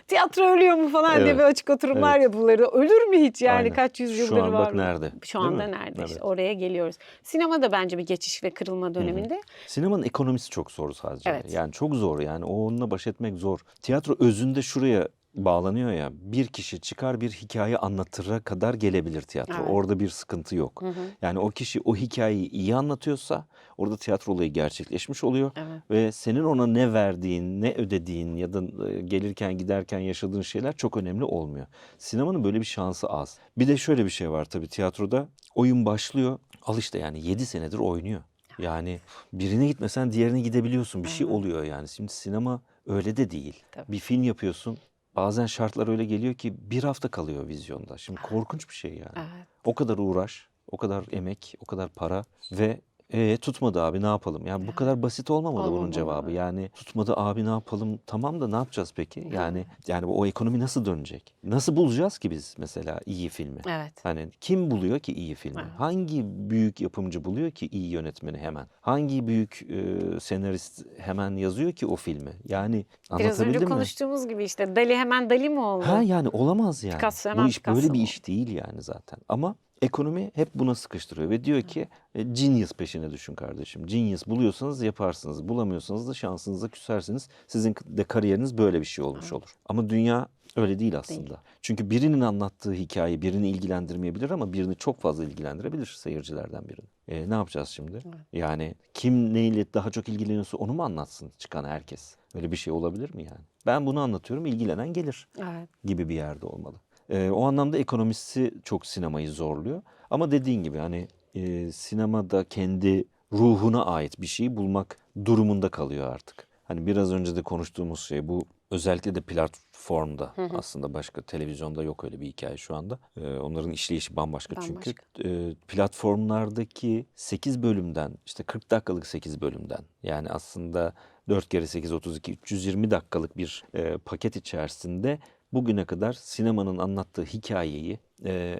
[SPEAKER 3] Tiyatro ölüyor mu falan diye
[SPEAKER 1] Evet.
[SPEAKER 3] bir açık oturumlar
[SPEAKER 1] Evet.
[SPEAKER 3] yapılırdı. Ölür mü hiç yani,
[SPEAKER 1] Aynen.
[SPEAKER 3] kaç yüzyıldır
[SPEAKER 1] Şu an
[SPEAKER 3] var.
[SPEAKER 1] bak nerede,
[SPEAKER 3] Şu
[SPEAKER 1] değil
[SPEAKER 3] anda
[SPEAKER 1] mi?
[SPEAKER 3] nerede işte,
[SPEAKER 1] Evet.
[SPEAKER 3] oraya geliyoruz. Sinema da bence bir geçiş ve kırılma döneminde.
[SPEAKER 1] Sinemanın ekonomisi çok zor sadece.
[SPEAKER 3] Evet.
[SPEAKER 1] Yani çok zor yani. Onunla baş etmek zor. Tiyatro özünde şuraya bağlanıyor ya. Bir kişi çıkar bir hikaye anlatıra kadar gelebilir tiyatro.
[SPEAKER 3] Evet.
[SPEAKER 1] Orada bir sıkıntı yok. Yani o kişi o hikayeyi iyi anlatıyorsa orada tiyatro olayı gerçekleşmiş oluyor.
[SPEAKER 3] Evet.
[SPEAKER 1] Ve senin ona ne verdiğin, ne ödediğin ya da gelirken giderken yaşadığın şeyler çok önemli olmuyor. Sinemanın böyle bir şansı az. Bir de şöyle bir şey var tabii tiyatroda. Oyun başlıyor. Al işte yani 7 senedir oynuyor. Yani birine gitmesen diğerine gidebiliyorsun. Bir şey oluyor yani. Şimdi sinema öyle de değil.
[SPEAKER 3] Tabii.
[SPEAKER 1] Bir film yapıyorsun. Bazen şartlar öyle geliyor ki bir hafta kalıyor vizyonda. Şimdi korkunç bir şey yani.
[SPEAKER 3] Evet.
[SPEAKER 1] O kadar uğraş, o kadar emek, o kadar para ve tutmadı abi ne yapalım? Yani bu kadar basit olmamalı bunun
[SPEAKER 3] Olmamalı.
[SPEAKER 1] cevabı. Yani tutmadı abi ne yapalım? Tamam da ne yapacağız peki? Yani o ekonomi nasıl dönecek? Nasıl bulacağız ki biz mesela iyi filmi?
[SPEAKER 3] Evet.
[SPEAKER 1] Hani kim buluyor ki iyi filmi?
[SPEAKER 3] Evet.
[SPEAKER 1] Hangi büyük yapımcı buluyor ki iyi yönetmeni hemen? Hangi büyük senarist hemen yazıyor ki o filmi? Yani
[SPEAKER 3] Biraz önce
[SPEAKER 1] anlatabildim mi?
[SPEAKER 3] konuştuğumuz gibi işte Dali hemen Dali mi oldu?
[SPEAKER 1] Ha yani olamaz yani.
[SPEAKER 3] Picasso
[SPEAKER 1] Bu
[SPEAKER 3] hemen
[SPEAKER 1] iş böyle
[SPEAKER 3] Picasso
[SPEAKER 1] bir
[SPEAKER 3] mu?
[SPEAKER 1] iş değil yani zaten. Ama Ekonomi hep buna sıkıştırıyor ve diyor ki genius peşine düşün kardeşim. Genius buluyorsanız yaparsınız. Bulamıyorsanız da şansınıza küsersiniz. Sizin de kariyeriniz böyle bir şey olmuş olur. Ama dünya öyle değil aslında. Çünkü birinin anlattığı hikaye birini ilgilendirmeyebilir ama birini çok fazla ilgilendirebilir seyircilerden birini. Ne yapacağız şimdi? Yani kim neyle daha çok ilgileniyorsa onu mu anlatsın çıkan herkes? Öyle bir şey olabilir mi yani? Ben bunu anlatıyorum, ilgilenen gelir
[SPEAKER 3] Evet.
[SPEAKER 1] gibi bir yerde olmalı. O anlamda ekonomisi çok sinemayı zorluyor. Ama dediğin gibi hani sinemada kendi ruhuna ait bir şeyi bulmak durumunda kalıyor artık. Hani biraz önce de konuştuğumuz şey bu, özellikle de platformda, aslında başka televizyonda yok öyle bir hikaye şu anda. Onların işleyişi bambaşka çünkü. Platformlardaki 8 bölümden, işte 40 dakikalık 8 bölümden, yani aslında 4 kere 8 32 320 dakikalık bir paket içerisinde bugüne kadar sinemanın anlattığı hikayeyi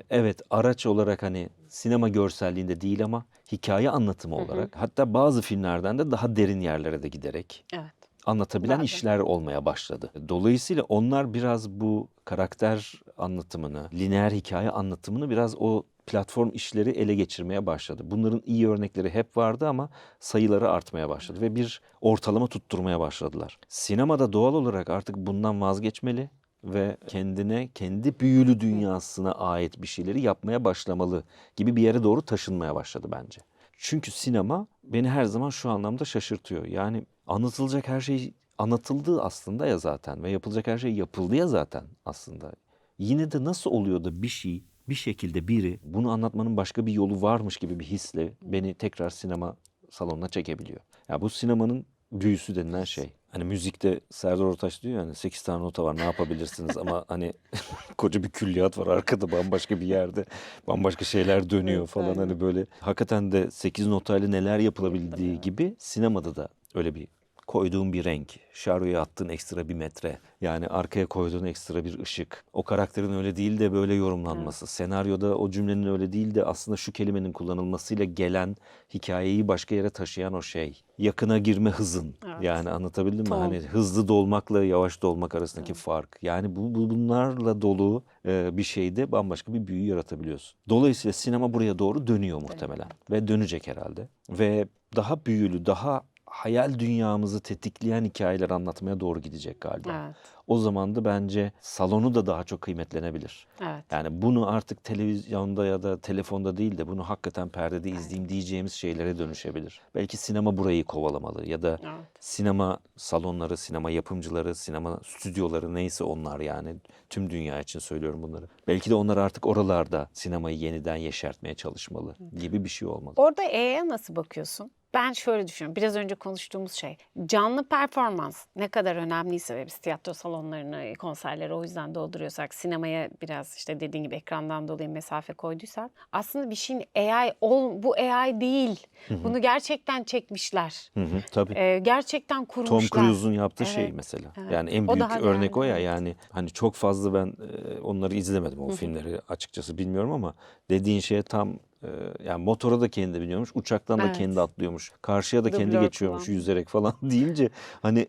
[SPEAKER 1] evet araç olarak hani sinema görselliğinde değil ama hikaye anlatımı olarak, hatta bazı filmlerden de daha derin yerlere de giderek
[SPEAKER 3] Evet.
[SPEAKER 1] anlatabilen
[SPEAKER 3] Bazen.
[SPEAKER 1] işler olmaya başladı. Dolayısıyla onlar biraz bu karakter anlatımını, lineer hikaye anlatımını biraz o platform işleri ele geçirmeye başladı. Bunların iyi örnekleri hep vardı ama sayıları artmaya başladı ve bir ortalama tutturmaya başladılar. Sinemada doğal olarak artık bundan vazgeçmeli ve kendine, kendi büyülü dünyasına ait bir şeyleri yapmaya başlamalı gibi bir yere doğru taşınmaya başladı bence. Çünkü sinema beni her zaman şu anlamda şaşırtıyor. Yani anlatılacak her şey anlatıldı aslında ya zaten ve yapılacak her şey yapıldı ya zaten aslında. Yine de nasıl oluyor da bir şey, bir şekilde biri bunu anlatmanın başka bir yolu varmış gibi bir hisle beni tekrar sinema salonuna çekebiliyor. Ya bu sinemanın büyüsü denilen şey. Hani müzikte Serdar Ortaç diyor yani 8 tane nota var ne yapabilirsiniz ama hani koca bir külliyat var arkada, bambaşka bir yerde bambaşka şeyler dönüyor
[SPEAKER 3] Evet,
[SPEAKER 1] falan,
[SPEAKER 3] aynen.
[SPEAKER 1] hani böyle hakikaten de 8 notayla neler yapılabildiği gibi sinemada da öyle bir koyduğun bir renk, şarjoya attığın ekstra bir metre, yani arkaya koyduğun ekstra bir ışık, o karakterin öyle değil de böyle yorumlanması, senaryoda o cümlenin öyle değil de aslında şu kelimenin kullanılmasıyla gelen hikayeyi başka yere taşıyan o şey. Yakına girme hızın,
[SPEAKER 3] Evet.
[SPEAKER 1] yani anlatabildim mi?
[SPEAKER 3] Ton.
[SPEAKER 1] Hani hızlı dolmakla yavaş dolmak arasındaki fark. Yani bunlarla dolu bir şeyde bambaşka bir büyü yaratabiliyorsun. Dolayısıyla sinema buraya doğru dönüyor muhtemelen ve dönecek herhalde. Ve daha büyülü, daha hayal dünyamızı tetikleyen hikayeler anlatmaya doğru gidecek galiba.
[SPEAKER 3] Evet.
[SPEAKER 1] O zaman da bence salonu da daha çok kıymetlenebilir.
[SPEAKER 3] Evet.
[SPEAKER 1] Yani bunu artık televizyonda ya da telefonda değil de bunu hakikaten perdede izleyeyim diyeceğimiz şeylere dönüşebilir. Belki sinema burayı kovalamalı ya da
[SPEAKER 3] Evet.
[SPEAKER 1] sinema salonları, sinema yapımcıları, sinema stüdyoları neyse onlar, yani tüm dünya için söylüyorum bunları. Belki de onlar artık oralarda sinemayı yeniden yeşertmeye çalışmalı gibi bir şey olmalı.
[SPEAKER 3] Orada E'ye nasıl bakıyorsun? Ben şöyle düşünüyorum. Biraz önce konuştuğumuz şey. Canlı performans ne kadar önemliyse ve biz tiyatro salonlarını, konserleri o yüzden dolduruyorsak, sinemaya biraz işte dediğin gibi ekrandan dolayı mesafe koyduysak, aslında bir şeyin bu AI değil. Bunu gerçekten çekmişler.
[SPEAKER 1] Tabii.
[SPEAKER 3] Gerçekten kurmuşlar.
[SPEAKER 1] Tom Cruise'un yaptığı
[SPEAKER 3] Evet,
[SPEAKER 1] şey mesela.
[SPEAKER 3] evet.
[SPEAKER 1] Yani en
[SPEAKER 3] O
[SPEAKER 1] büyük
[SPEAKER 3] daha
[SPEAKER 1] örnek
[SPEAKER 3] değerli,
[SPEAKER 1] o ya.
[SPEAKER 3] evet.
[SPEAKER 1] Yani hani çok fazla ben onları izlemedim, o filmleri açıkçası bilmiyorum ama dediğin şeye tam yani motora da kendi biniyormuş, uçaktan da
[SPEAKER 3] Evet.
[SPEAKER 1] kendi atlıyormuş, karşıya da kendi
[SPEAKER 3] Dublör
[SPEAKER 1] geçiyormuş
[SPEAKER 3] kullanmıyor.
[SPEAKER 1] yüzerek falan deyince hani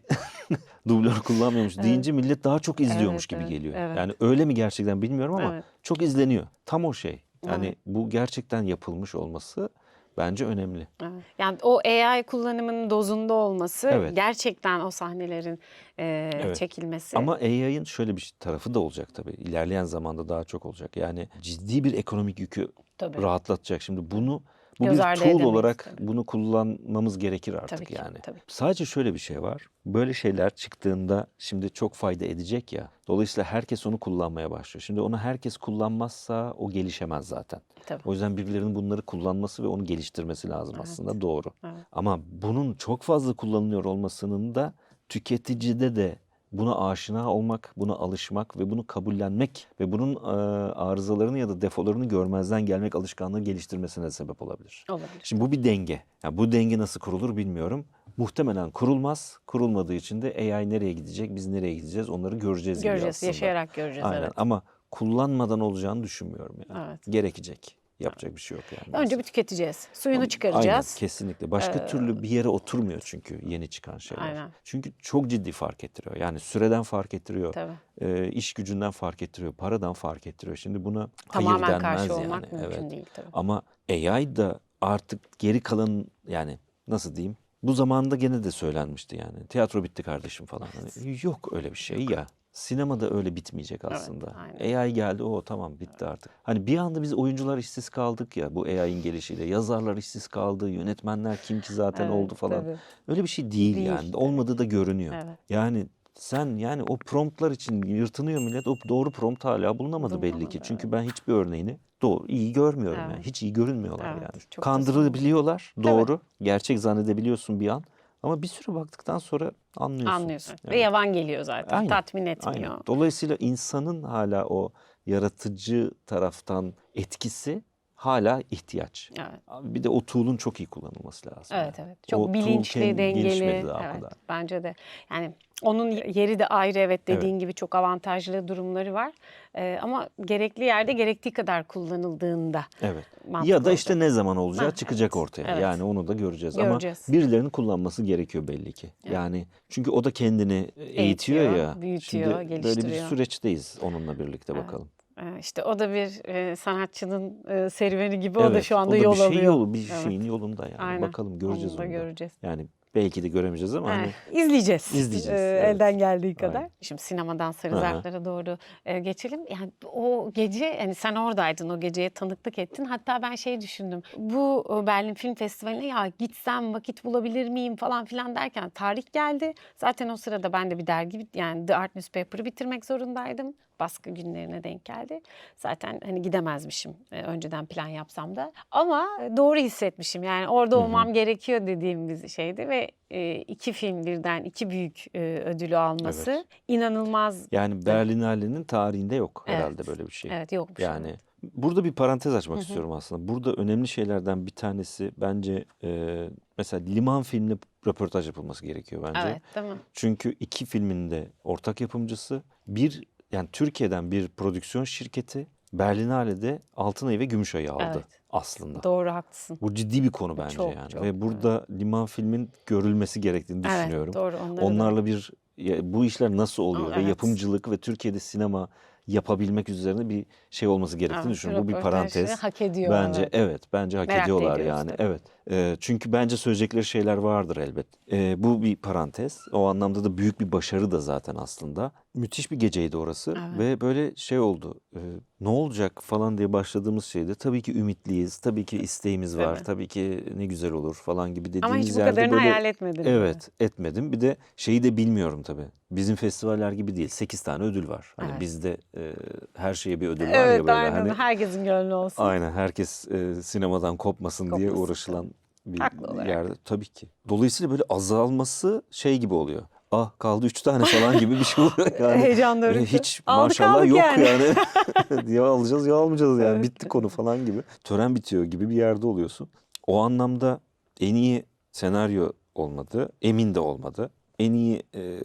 [SPEAKER 1] dublör kullanmıyormuş deyince millet daha çok izliyormuş
[SPEAKER 3] Evet,
[SPEAKER 1] gibi
[SPEAKER 3] evet,
[SPEAKER 1] geliyor.
[SPEAKER 3] evet.
[SPEAKER 1] Yani öyle mi gerçekten bilmiyorum ama
[SPEAKER 3] Evet.
[SPEAKER 1] çok izleniyor. Tam o şey. Yani
[SPEAKER 3] Evet.
[SPEAKER 1] bu gerçekten yapılmış olması bence önemli.
[SPEAKER 3] Evet. Yani o AI kullanımının dozunda olması,
[SPEAKER 1] Evet.
[SPEAKER 3] gerçekten o sahnelerin
[SPEAKER 1] Evet.
[SPEAKER 3] çekilmesi.
[SPEAKER 1] Ama AI'ın şöyle bir tarafı da olacak tabii. İlerleyen zamanda daha çok olacak. Yani ciddi bir ekonomik yükü
[SPEAKER 3] Tabii.
[SPEAKER 1] rahatlatacak. Şimdi bu
[SPEAKER 3] Göz
[SPEAKER 1] bir
[SPEAKER 3] ardı
[SPEAKER 1] tool
[SPEAKER 3] edemeyiz
[SPEAKER 1] olarak
[SPEAKER 3] tabii.
[SPEAKER 1] bunu kullanmamız gerekir artık
[SPEAKER 3] Tabii ki,
[SPEAKER 1] yani.
[SPEAKER 3] tabii.
[SPEAKER 1] Sadece şöyle bir şey var. Böyle şeyler çıktığında şimdi çok fayda edecek ya. Dolayısıyla herkes onu kullanmaya başlıyor. Şimdi onu herkes kullanmazsa o gelişemez zaten.
[SPEAKER 3] Tabii.
[SPEAKER 1] O yüzden birilerinin bunları kullanması ve onu geliştirmesi lazım aslında, doğru.
[SPEAKER 3] Evet.
[SPEAKER 1] Ama bunun çok fazla kullanılıyor olmasının da tüketicide de buna aşina olmak, buna alışmak ve bunu kabullenmek ve bunun arızalarını ya da defolarını görmezden gelmek alışkanlığı geliştirmesine sebep olabilir.
[SPEAKER 3] Olabilir.
[SPEAKER 1] Şimdi bu bir denge. Yani bu denge nasıl kurulur bilmiyorum. Muhtemelen kurulmaz. Kurulmadığı için de AI nereye gidecek, biz nereye gideceğiz onları göreceğiz gibi
[SPEAKER 3] Göreceğiz,
[SPEAKER 1] aslında.
[SPEAKER 3] yaşayarak göreceğiz,
[SPEAKER 1] Aynen.
[SPEAKER 3] evet.
[SPEAKER 1] Ama kullanmadan olacağını düşünmüyorum yani.
[SPEAKER 3] Evet.
[SPEAKER 1] Gerekecek. Yapacak bir şey yok yani.
[SPEAKER 3] Önce bir tüketeceğiz. Suyunu
[SPEAKER 1] Aynen,
[SPEAKER 3] çıkaracağız.
[SPEAKER 1] kesinlikle. Başka türlü bir yere oturmuyor çünkü yeni çıkan şeyler.
[SPEAKER 3] Aynen.
[SPEAKER 1] Çünkü çok ciddi fark ettiriyor. Yani süreden fark ettiriyor.
[SPEAKER 3] Tabii.
[SPEAKER 1] İş gücünden fark ettiriyor. Paradan fark ettiriyor. Şimdi buna hayır
[SPEAKER 3] Tamamen
[SPEAKER 1] denmez
[SPEAKER 3] karşı
[SPEAKER 1] yani.
[SPEAKER 3] olmak mümkün
[SPEAKER 1] Evet.
[SPEAKER 3] değil tabii.
[SPEAKER 1] Ama AI da artık geri kalan yani nasıl diyeyim? Bu zamanda gene de söylenmişti yani. Tiyatro bitti kardeşim falan. Hani yok öyle bir şey ya. Sinemada öyle bitmeyecek aslında.
[SPEAKER 3] aynen.
[SPEAKER 1] AI geldi, o tamam bitti artık. Hani bir anda biz oyuncular işsiz kaldık ya bu AI'nin gelişiyle. Yazarlar işsiz kaldı, yönetmenler kim ki zaten
[SPEAKER 3] Evet,
[SPEAKER 1] oldu falan.
[SPEAKER 3] tabii.
[SPEAKER 1] Öyle bir şey değil,
[SPEAKER 3] Değil,
[SPEAKER 1] yani.
[SPEAKER 3] evet.
[SPEAKER 1] Olmadığı da görünüyor.
[SPEAKER 3] Evet.
[SPEAKER 1] Yani sen yani o promptlar için yırtınıyor millet. O doğru prompt hala bulunamadı belli ki.
[SPEAKER 3] Bulunamadı,
[SPEAKER 1] Çünkü ben hiçbir örneğini doğru iyi görmüyorum yani.
[SPEAKER 3] Evet.
[SPEAKER 1] Hiç iyi görünmüyorlar
[SPEAKER 3] Evet,
[SPEAKER 1] yani.
[SPEAKER 3] çok da
[SPEAKER 1] Kandırabiliyorlar doğru. Gerçek zannedebiliyorsun bir an. Ama bir süre baktıktan sonra anlıyorsun.
[SPEAKER 3] Anlıyorsun. Ve
[SPEAKER 1] Evet.
[SPEAKER 3] yavan geliyor zaten.
[SPEAKER 1] Aynen,
[SPEAKER 3] Tatmin etmiyor.
[SPEAKER 1] aynen. Dolayısıyla insanın hala o yaratıcı taraftan etkisi hala ihtiyaç.
[SPEAKER 3] Evet.
[SPEAKER 1] Abi bir de o tool'un çok iyi kullanılması lazım.
[SPEAKER 3] Evet
[SPEAKER 1] yani.
[SPEAKER 3] evet.
[SPEAKER 1] O
[SPEAKER 3] Çok
[SPEAKER 1] tool
[SPEAKER 3] bilinçli, dengeli.
[SPEAKER 1] gelişmedi daha o
[SPEAKER 3] Evet,
[SPEAKER 1] kadar.
[SPEAKER 3] bence de. Yani onun yeri de ayrı, evet, dediğin gibi çok avantajlı durumları var. Ama gerekli yerde gerektiği kadar kullanıldığında
[SPEAKER 1] Evet.
[SPEAKER 3] mantıklı
[SPEAKER 1] Ya da işte
[SPEAKER 3] olacak.
[SPEAKER 1] ne zaman olacağı
[SPEAKER 3] Ha,
[SPEAKER 1] çıkacak
[SPEAKER 3] evet,
[SPEAKER 1] ortaya.
[SPEAKER 3] evet.
[SPEAKER 1] Yani onu da göreceğiz.
[SPEAKER 3] Göreceğiz.
[SPEAKER 1] Ama birilerinin kullanması gerekiyor belli ki. Yani çünkü o da kendini eğitiyor ya.
[SPEAKER 3] büyütüyor,
[SPEAKER 1] Şimdi böyle bir
[SPEAKER 3] geliştiriyor.
[SPEAKER 1] süreçteyiz onunla birlikte bakalım.
[SPEAKER 3] İşte o da bir sanatçının serüveni gibi, o da
[SPEAKER 1] Evet,
[SPEAKER 3] şu anda
[SPEAKER 1] o da
[SPEAKER 3] yol
[SPEAKER 1] bir şey
[SPEAKER 3] alıyor.
[SPEAKER 1] yolu, bir
[SPEAKER 3] Evet.
[SPEAKER 1] şeyin yolunda yani.
[SPEAKER 3] Aynen.
[SPEAKER 1] Bakalım göreceğiz
[SPEAKER 3] Onu da
[SPEAKER 1] onu da.
[SPEAKER 3] göreceğiz.
[SPEAKER 1] Yani belki de göremeyeceğiz ama hani
[SPEAKER 3] İzleyeceğiz.
[SPEAKER 1] İzleyeceğiz, evet.
[SPEAKER 3] Elden geldiği kadar.
[SPEAKER 1] Aynen.
[SPEAKER 3] Şimdi sinemadan Sarı
[SPEAKER 1] Aha.
[SPEAKER 3] Zartlar'a doğru geçelim. Yani o gece, yani sen oradaydın, o geceye tanıklık ettin. Hatta ben şey düşündüm. Bu Berlin Film Festivali'ne ya gitsem vakit bulabilir miyim falan filan derken tarih geldi. Zaten o sırada ben de bir dergi, yani The Art Newspaper'ı bitirmek zorundaydım. Baskı günlerine denk geldi. Zaten hani gidemezmişim önceden plan yapsam da. Ama doğru hissetmişim. Yani orada olmam gerekiyor dediğim bir şeydi ve iki film birden iki büyük ödülü alması
[SPEAKER 1] Evet.
[SPEAKER 3] inanılmaz.
[SPEAKER 1] yani Berlinale'nin tarihinde yok herhalde
[SPEAKER 3] Evet.
[SPEAKER 1] böyle bir şey.
[SPEAKER 3] Evet, yokmuş.
[SPEAKER 1] Yani burada bir parantez açmak istiyorum aslında. Burada önemli şeylerden bir tanesi bence mesela Liman filmle röportaj yapılması gerekiyor bence.
[SPEAKER 3] Evet, değil mi?
[SPEAKER 1] Çünkü iki filmin de ortak yapımcısı. Yani Türkiye'den bir prodüksiyon şirketi Berlinale'de Altınay'ı ve Gümüşay'ı aldı
[SPEAKER 3] Evet.
[SPEAKER 1] aslında.
[SPEAKER 3] Doğru, haklısın.
[SPEAKER 1] Bu ciddi bir konu bence
[SPEAKER 3] Çok,
[SPEAKER 1] yani.
[SPEAKER 3] çok,
[SPEAKER 1] Ve burada Liman filmin görülmesi gerektiğini
[SPEAKER 3] Evet,
[SPEAKER 1] düşünüyorum.
[SPEAKER 3] doğru, onları da.
[SPEAKER 1] Onlarla bu işler nasıl oluyor
[SPEAKER 3] Aa,
[SPEAKER 1] ve
[SPEAKER 3] evet.
[SPEAKER 1] yapımcılık ve Türkiye'de sinema yapabilmek üzerine bir şey olması gerektiğini
[SPEAKER 3] Evet,
[SPEAKER 1] düşünüyorum. Bu bir
[SPEAKER 3] röportajı
[SPEAKER 1] parantez.
[SPEAKER 3] hak ediyor,
[SPEAKER 1] Bence
[SPEAKER 3] evet.
[SPEAKER 1] bence hak
[SPEAKER 3] Merak da
[SPEAKER 1] ediyorlar
[SPEAKER 3] ediyoruz
[SPEAKER 1] yani.
[SPEAKER 3] tabii.
[SPEAKER 1] Evet. Çünkü bence söyleyecekleri şeyler vardır elbet. Bu bir parantez. O anlamda da büyük bir başarı da zaten aslında. Müthiş bir geceydi orası
[SPEAKER 3] Evet.
[SPEAKER 1] ve böyle şey oldu. Ne olacak falan diye başladığımız şeyde tabii ki ümitliyiz. Tabii ki isteğimiz var.
[SPEAKER 3] Tabii.
[SPEAKER 1] Tabii ki ne güzel olur falan gibi dediğimiz
[SPEAKER 3] Ama hiç bu
[SPEAKER 1] yerde
[SPEAKER 3] kadarını
[SPEAKER 1] böyle
[SPEAKER 3] hayal etmedin, değil mi?
[SPEAKER 1] Evet, etmedim. Bir de şeyi de bilmiyorum tabii. Bizim festivaller gibi değil. 8 tane ödül var. Hani
[SPEAKER 3] Evet.
[SPEAKER 1] bizde her şeye bir ödül var
[SPEAKER 3] Evet,
[SPEAKER 1] ya böyle
[SPEAKER 3] aynen.
[SPEAKER 1] hani
[SPEAKER 3] Herkesin gönlü olsun.
[SPEAKER 1] aynen herkes sinemadan kopmasın diye
[SPEAKER 3] Kopmasın,
[SPEAKER 1] uğraşılan bir
[SPEAKER 3] Haklı olarak.
[SPEAKER 1] yerde tabii ki. Dolayısıyla böyle azalması şey gibi oluyor. Ah kaldı 3 tane falan gibi bir şey oluyor yani.
[SPEAKER 3] Heyecan doruktu.
[SPEAKER 1] Hiç
[SPEAKER 3] Aldık,
[SPEAKER 1] maşallah
[SPEAKER 3] aldık
[SPEAKER 1] yok
[SPEAKER 3] yani.
[SPEAKER 1] yani. Ya alacağız ya almayacağız yani.
[SPEAKER 3] Evet.
[SPEAKER 1] Bitti konu falan gibi. Tören bitiyor gibi bir yerde oluyorsun. O anlamda en iyi senaryo olmadı. Emin de olmadı. En iyi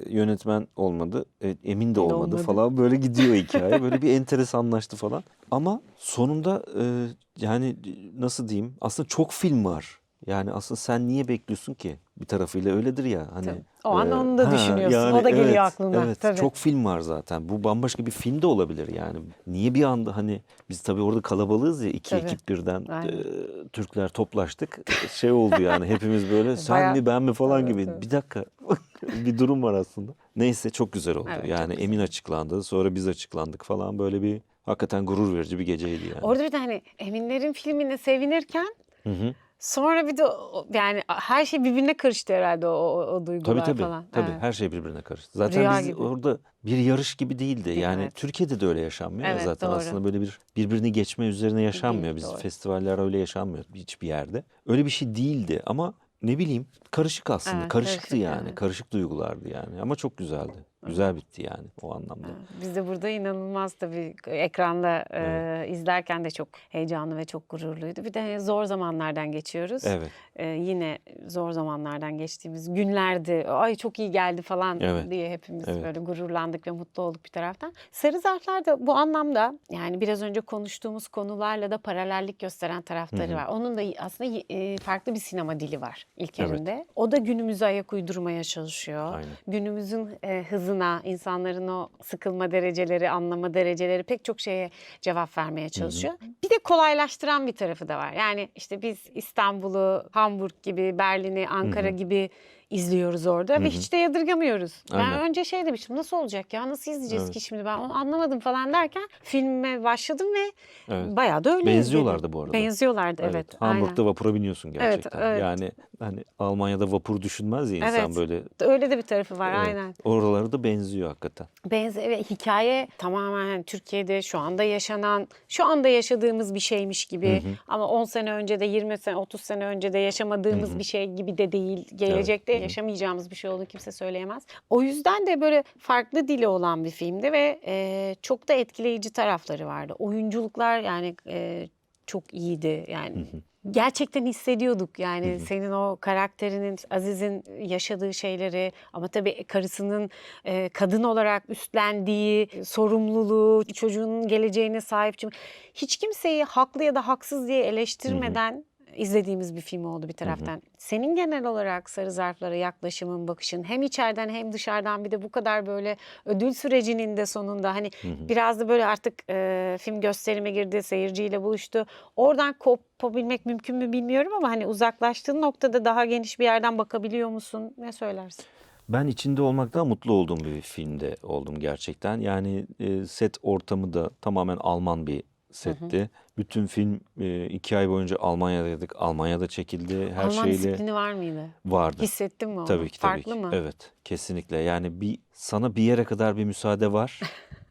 [SPEAKER 1] yönetmen olmadı. Emin de olmadı falan. Böyle gidiyor hikaye. Böyle bir enteresanlaştı falan. Ama sonunda yani nasıl diyeyim? Aslında çok film var. Yani aslında sen niye bekliyorsun ki? Bir tarafıyla öyledir ya. Hani
[SPEAKER 3] Tabii. O an onu da düşünüyorsun.
[SPEAKER 1] yani
[SPEAKER 3] O da geliyor
[SPEAKER 1] evet,
[SPEAKER 3] aklına.
[SPEAKER 1] Evet,
[SPEAKER 3] Tabii.
[SPEAKER 1] çok film var zaten. Bu bambaşka bir film de olabilir yani. Niye bir anda hani biz tabii orada kalabalığız ya iki
[SPEAKER 3] Tabii.
[SPEAKER 1] ekip birden
[SPEAKER 3] Aynen.
[SPEAKER 1] Türkler toplaştık. Şey oldu yani hepimiz böyle sen
[SPEAKER 3] Bayağı-
[SPEAKER 1] mi ben mi falan
[SPEAKER 3] Evet,
[SPEAKER 1] gibi.
[SPEAKER 3] evet.
[SPEAKER 1] Bir dakika bir durum var aslında. Neyse çok güzel oldu.
[SPEAKER 3] Evet, çok
[SPEAKER 1] yani
[SPEAKER 3] güzel.
[SPEAKER 1] Emin açıklandı. Sonra biz açıklandık falan böyle bir hakikaten gurur verici bir geceydi yani.
[SPEAKER 3] Orada bir de hani Eminlerin filmine sevinirken
[SPEAKER 1] Hı hı.
[SPEAKER 3] sonra bir de yani her şey birbirine karıştı herhalde, o duygular
[SPEAKER 1] Tabii
[SPEAKER 3] falan.
[SPEAKER 1] tabii
[SPEAKER 3] Evet.
[SPEAKER 1] her şey birbirine karıştı. Zaten
[SPEAKER 3] Rüya
[SPEAKER 1] biz
[SPEAKER 3] gibi.
[SPEAKER 1] orada bir yarış gibi değildi. Yani
[SPEAKER 3] evet.
[SPEAKER 1] Türkiye'de de öyle yaşanmıyor ya
[SPEAKER 3] Evet,
[SPEAKER 1] zaten
[SPEAKER 3] doğru.
[SPEAKER 1] aslında böyle bir birbirini geçme üzerine yaşanmıyor.
[SPEAKER 3] Değil,
[SPEAKER 1] Biz
[SPEAKER 3] doğru.
[SPEAKER 1] festivaller öyle yaşanmıyor hiçbir yerde. Öyle bir şey değildi ama ne bileyim karışık aslında.
[SPEAKER 3] Evet,
[SPEAKER 1] Karışıktı
[SPEAKER 3] karışık,
[SPEAKER 1] yani.
[SPEAKER 3] evet.
[SPEAKER 1] Karışık duygulardı yani ama çok güzeldi. Güzel bitti yani o anlamda.
[SPEAKER 3] Biz de burada inanılmaz tabii ekranda izlerken de çok heyecanlı ve çok gururluydu. Bir de zor zamanlardan geçiyoruz.
[SPEAKER 1] Evet.
[SPEAKER 3] Yine zor zamanlardan geçtiğimiz günlerdi. Ay çok iyi geldi falan
[SPEAKER 1] Evet.
[SPEAKER 3] diye hepimiz
[SPEAKER 1] Evet.
[SPEAKER 3] böyle gururlandık ve mutlu olduk bir taraftan. Sarı Zarflar da bu anlamda yani biraz önce konuştuğumuz konularla da paralellik gösteren tarafları var. Onun da aslında farklı bir sinema dili var İlker'inde. O da günümüze ayak uydurmaya çalışıyor.
[SPEAKER 1] Aynen.
[SPEAKER 3] Günümüzün hızına, insanların o sıkılma dereceleri, anlama dereceleri pek çok şeye cevap vermeye çalışıyor. Bir de kolaylaştıran bir tarafı da var. Yani işte biz İstanbul'u, Hamburg gibi, Berlin'i, Ankara gibi izliyoruz orada ve hiç de yadırgamıyoruz. Ben
[SPEAKER 1] Aynen.
[SPEAKER 3] önce şey demiştim, nasıl olacak ya, nasıl izleyeceğiz
[SPEAKER 1] Evet.
[SPEAKER 3] ki şimdi, ben onu anlamadım falan derken filme başladım ve
[SPEAKER 1] Evet.
[SPEAKER 3] bayağı da öyle
[SPEAKER 1] Benziyorlardı
[SPEAKER 3] izledim.
[SPEAKER 1] bu arada.
[SPEAKER 3] Benziyorlardı evet.
[SPEAKER 1] Hamburg'da
[SPEAKER 3] aynen.
[SPEAKER 1] vapura biniyorsun gerçekten.
[SPEAKER 3] evet.
[SPEAKER 1] Yani hani Almanya'da vapur düşünmez ya insan
[SPEAKER 3] Evet.
[SPEAKER 1] böyle.
[SPEAKER 3] Öyle de bir tarafı var
[SPEAKER 1] Evet.
[SPEAKER 3] aynen.
[SPEAKER 1] Oraları da benziyor hakikaten.
[SPEAKER 3] Ve hikaye tamamen hani Türkiye'de şu anda yaşanan, şu anda yaşadığımız bir şeymiş gibi ama 10 sene önce de 20 sene, 30 sene önce de yaşamadığımız bir şey gibi de değil. Gelecekte yaşamayacağımız bir şey olduğunu kimse söyleyemez. O yüzden de böyle farklı dili olan bir filmdi ve çok da etkileyici tarafları vardı. Oyunculuklar yani çok iyiydi yani. Gerçekten hissediyorduk yani senin o karakterinin, Aziz'in yaşadığı şeyleri ama tabii karısının kadın olarak üstlendiği sorumluluğu, çocuğunun geleceğine sahip çıkmak. Hiç kimseyi haklı ya da haksız diye eleştirmeden izlediğimiz bir film oldu bir taraftan. Senin genel olarak Sarı Zarflara yaklaşımın, bakışın hem içeriden hem dışarıdan, bir de bu kadar böyle ödül sürecinin de sonunda hani biraz da böyle artık film gösterime girdi, seyirciyle buluştu. Oradan kopabilmek mümkün mü bilmiyorum ama hani uzaklaştığın noktada daha geniş bir yerden bakabiliyor musun? Ne söylersin?
[SPEAKER 1] Ben içinde olmaktan mutlu olduğum bir filmde oldum gerçekten. Yani set ortamı da tamamen Alman bir setti. Bütün film 2 ay boyunca Almanya'daydık. Almanya'da çekildi. Her
[SPEAKER 3] Alman
[SPEAKER 1] şeyle
[SPEAKER 3] disiplini var mıydı?
[SPEAKER 1] vardı.
[SPEAKER 3] Hissettin mi onu?
[SPEAKER 1] Tabii ki.
[SPEAKER 3] Farklı mı?
[SPEAKER 1] Evet, kesinlikle. Yani sana bir yere kadar bir müsaade var.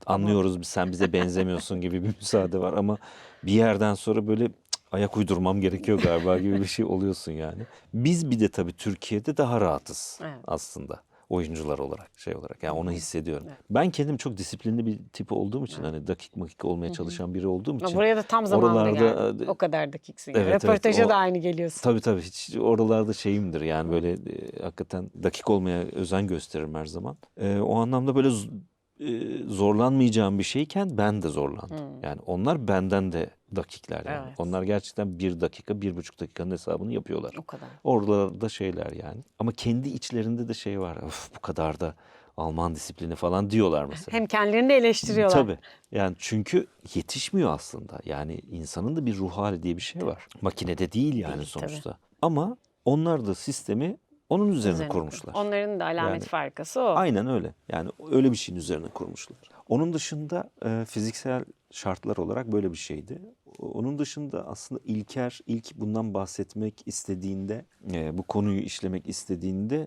[SPEAKER 1] Anlıyoruz sen bize benzemiyorsun gibi bir müsaade var ama bir yerden sonra böyle ayak uydurmam gerekiyor galiba gibi bir şey oluyorsun yani. Biz bir de tabii Türkiye'de daha rahatız
[SPEAKER 3] Evet.
[SPEAKER 1] aslında. Oyuncular olarak, şey olarak. Yani onu hissediyorum. Ben kendim çok disiplinli bir tip olduğum için, hani dakik makik olmaya çalışan biri olduğum için.
[SPEAKER 3] Buraya da tam zamanında
[SPEAKER 1] oralarda,
[SPEAKER 3] geldin. O kadar dakiksin. Yani.
[SPEAKER 1] Evet,
[SPEAKER 3] Röportaja
[SPEAKER 1] o-
[SPEAKER 3] da aynı geliyorsun.
[SPEAKER 1] Tabii hiç oralarda şeyimdir yani böyle hakikaten dakik olmaya özen gösteririm her zaman. O anlamda böyle zorlanmayacağım bir şeyken ben de zorlandım. Yani onlar benden de dakikler yani.
[SPEAKER 3] Evet.
[SPEAKER 1] Onlar gerçekten 1 dakika, 1,5 dakikanın hesabını yapıyorlar.
[SPEAKER 3] O kadar.
[SPEAKER 1] Oralarda şeyler yani. Ama kendi içlerinde de şey var. Of, bu kadar da Alman disiplini falan diyorlar mesela.
[SPEAKER 3] Hem kendilerini de eleştiriyorlar.
[SPEAKER 1] Tabii. Yani çünkü yetişmiyor aslında. Yani insanın da bir ruh hali diye bir şey var. Makinede değil yani
[SPEAKER 3] Değil,
[SPEAKER 1] sonuçta. Ama onlar da sistemi onun üzerine
[SPEAKER 3] Üzerine
[SPEAKER 1] kurmuşlar.
[SPEAKER 3] Onların da alamet
[SPEAKER 1] Yani-
[SPEAKER 3] farkası o.
[SPEAKER 1] Aynen öyle. Yani öyle bir şeyin üzerine kurmuşlar. Onun dışında fiziksel şartlar olarak böyle bir şeydi. Onun dışında aslında İlker ilk bundan bahsetmek istediğinde, bu konuyu işlemek istediğinde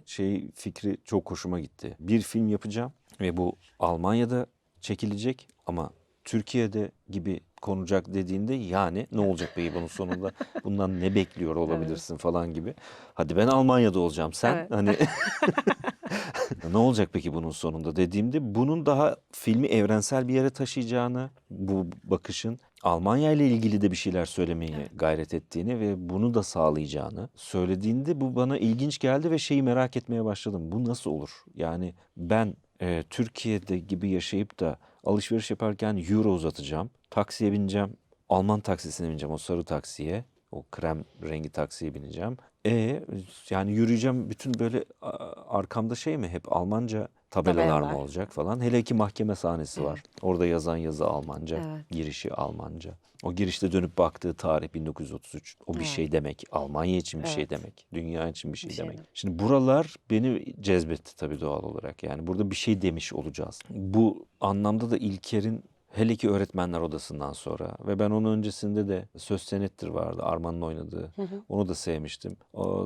[SPEAKER 1] fikri çok hoşuma gitti. Bir film yapacağım ve bu Almanya'da çekilecek ama Türkiye'de gibi konacak dediğinde yani ne olacak peki bunun sonunda, bundan ne bekliyor olabilirsin falan gibi. Hadi ben Almanya'da olacağım, sen
[SPEAKER 3] Evet.
[SPEAKER 1] hani ne olacak peki bunun sonunda dediğimde bunun daha filmi evrensel bir yere taşıyacağını, bu bakışın Almanya ile ilgili de bir şeyler söylemeye gayret ettiğini ve bunu da sağlayacağını söylediğinde bu bana ilginç geldi ve şeyi merak etmeye başladım. Bu nasıl olur? Yani ben Türkiye'de gibi yaşayıp da alışveriş yaparken euro uzatacağım. Taksiye bineceğim. Alman taksisine bineceğim, o sarı taksiye. O krem rengi taksiye bineceğim. Yani yürüyeceğim, bütün böyle arkamda şey mi, hep Almanca tabelalar
[SPEAKER 3] Tabelalar.
[SPEAKER 1] mı olacak falan. Hele ki mahkeme sahnesi var. Orada yazan yazı Almanca,
[SPEAKER 3] Evet.
[SPEAKER 1] girişi Almanca. O girişte dönüp baktığı tarih 1933. O bir
[SPEAKER 3] Evet.
[SPEAKER 1] şey demek. Almanya için bir şey
[SPEAKER 3] Evet.
[SPEAKER 1] demek. Dünya için bir şey
[SPEAKER 3] Bir şey
[SPEAKER 1] demek.
[SPEAKER 3] demek.
[SPEAKER 1] Şimdi buralar beni cezbetti tabii doğal olarak. Yani burada bir şey demiş olacağız. Bu anlamda da İlker'in, hele ki Öğretmenler Odası'ndan sonra ve ben onun öncesinde de Söz Senettir vardı, Arman'ın oynadığı. Onu da sevmiştim.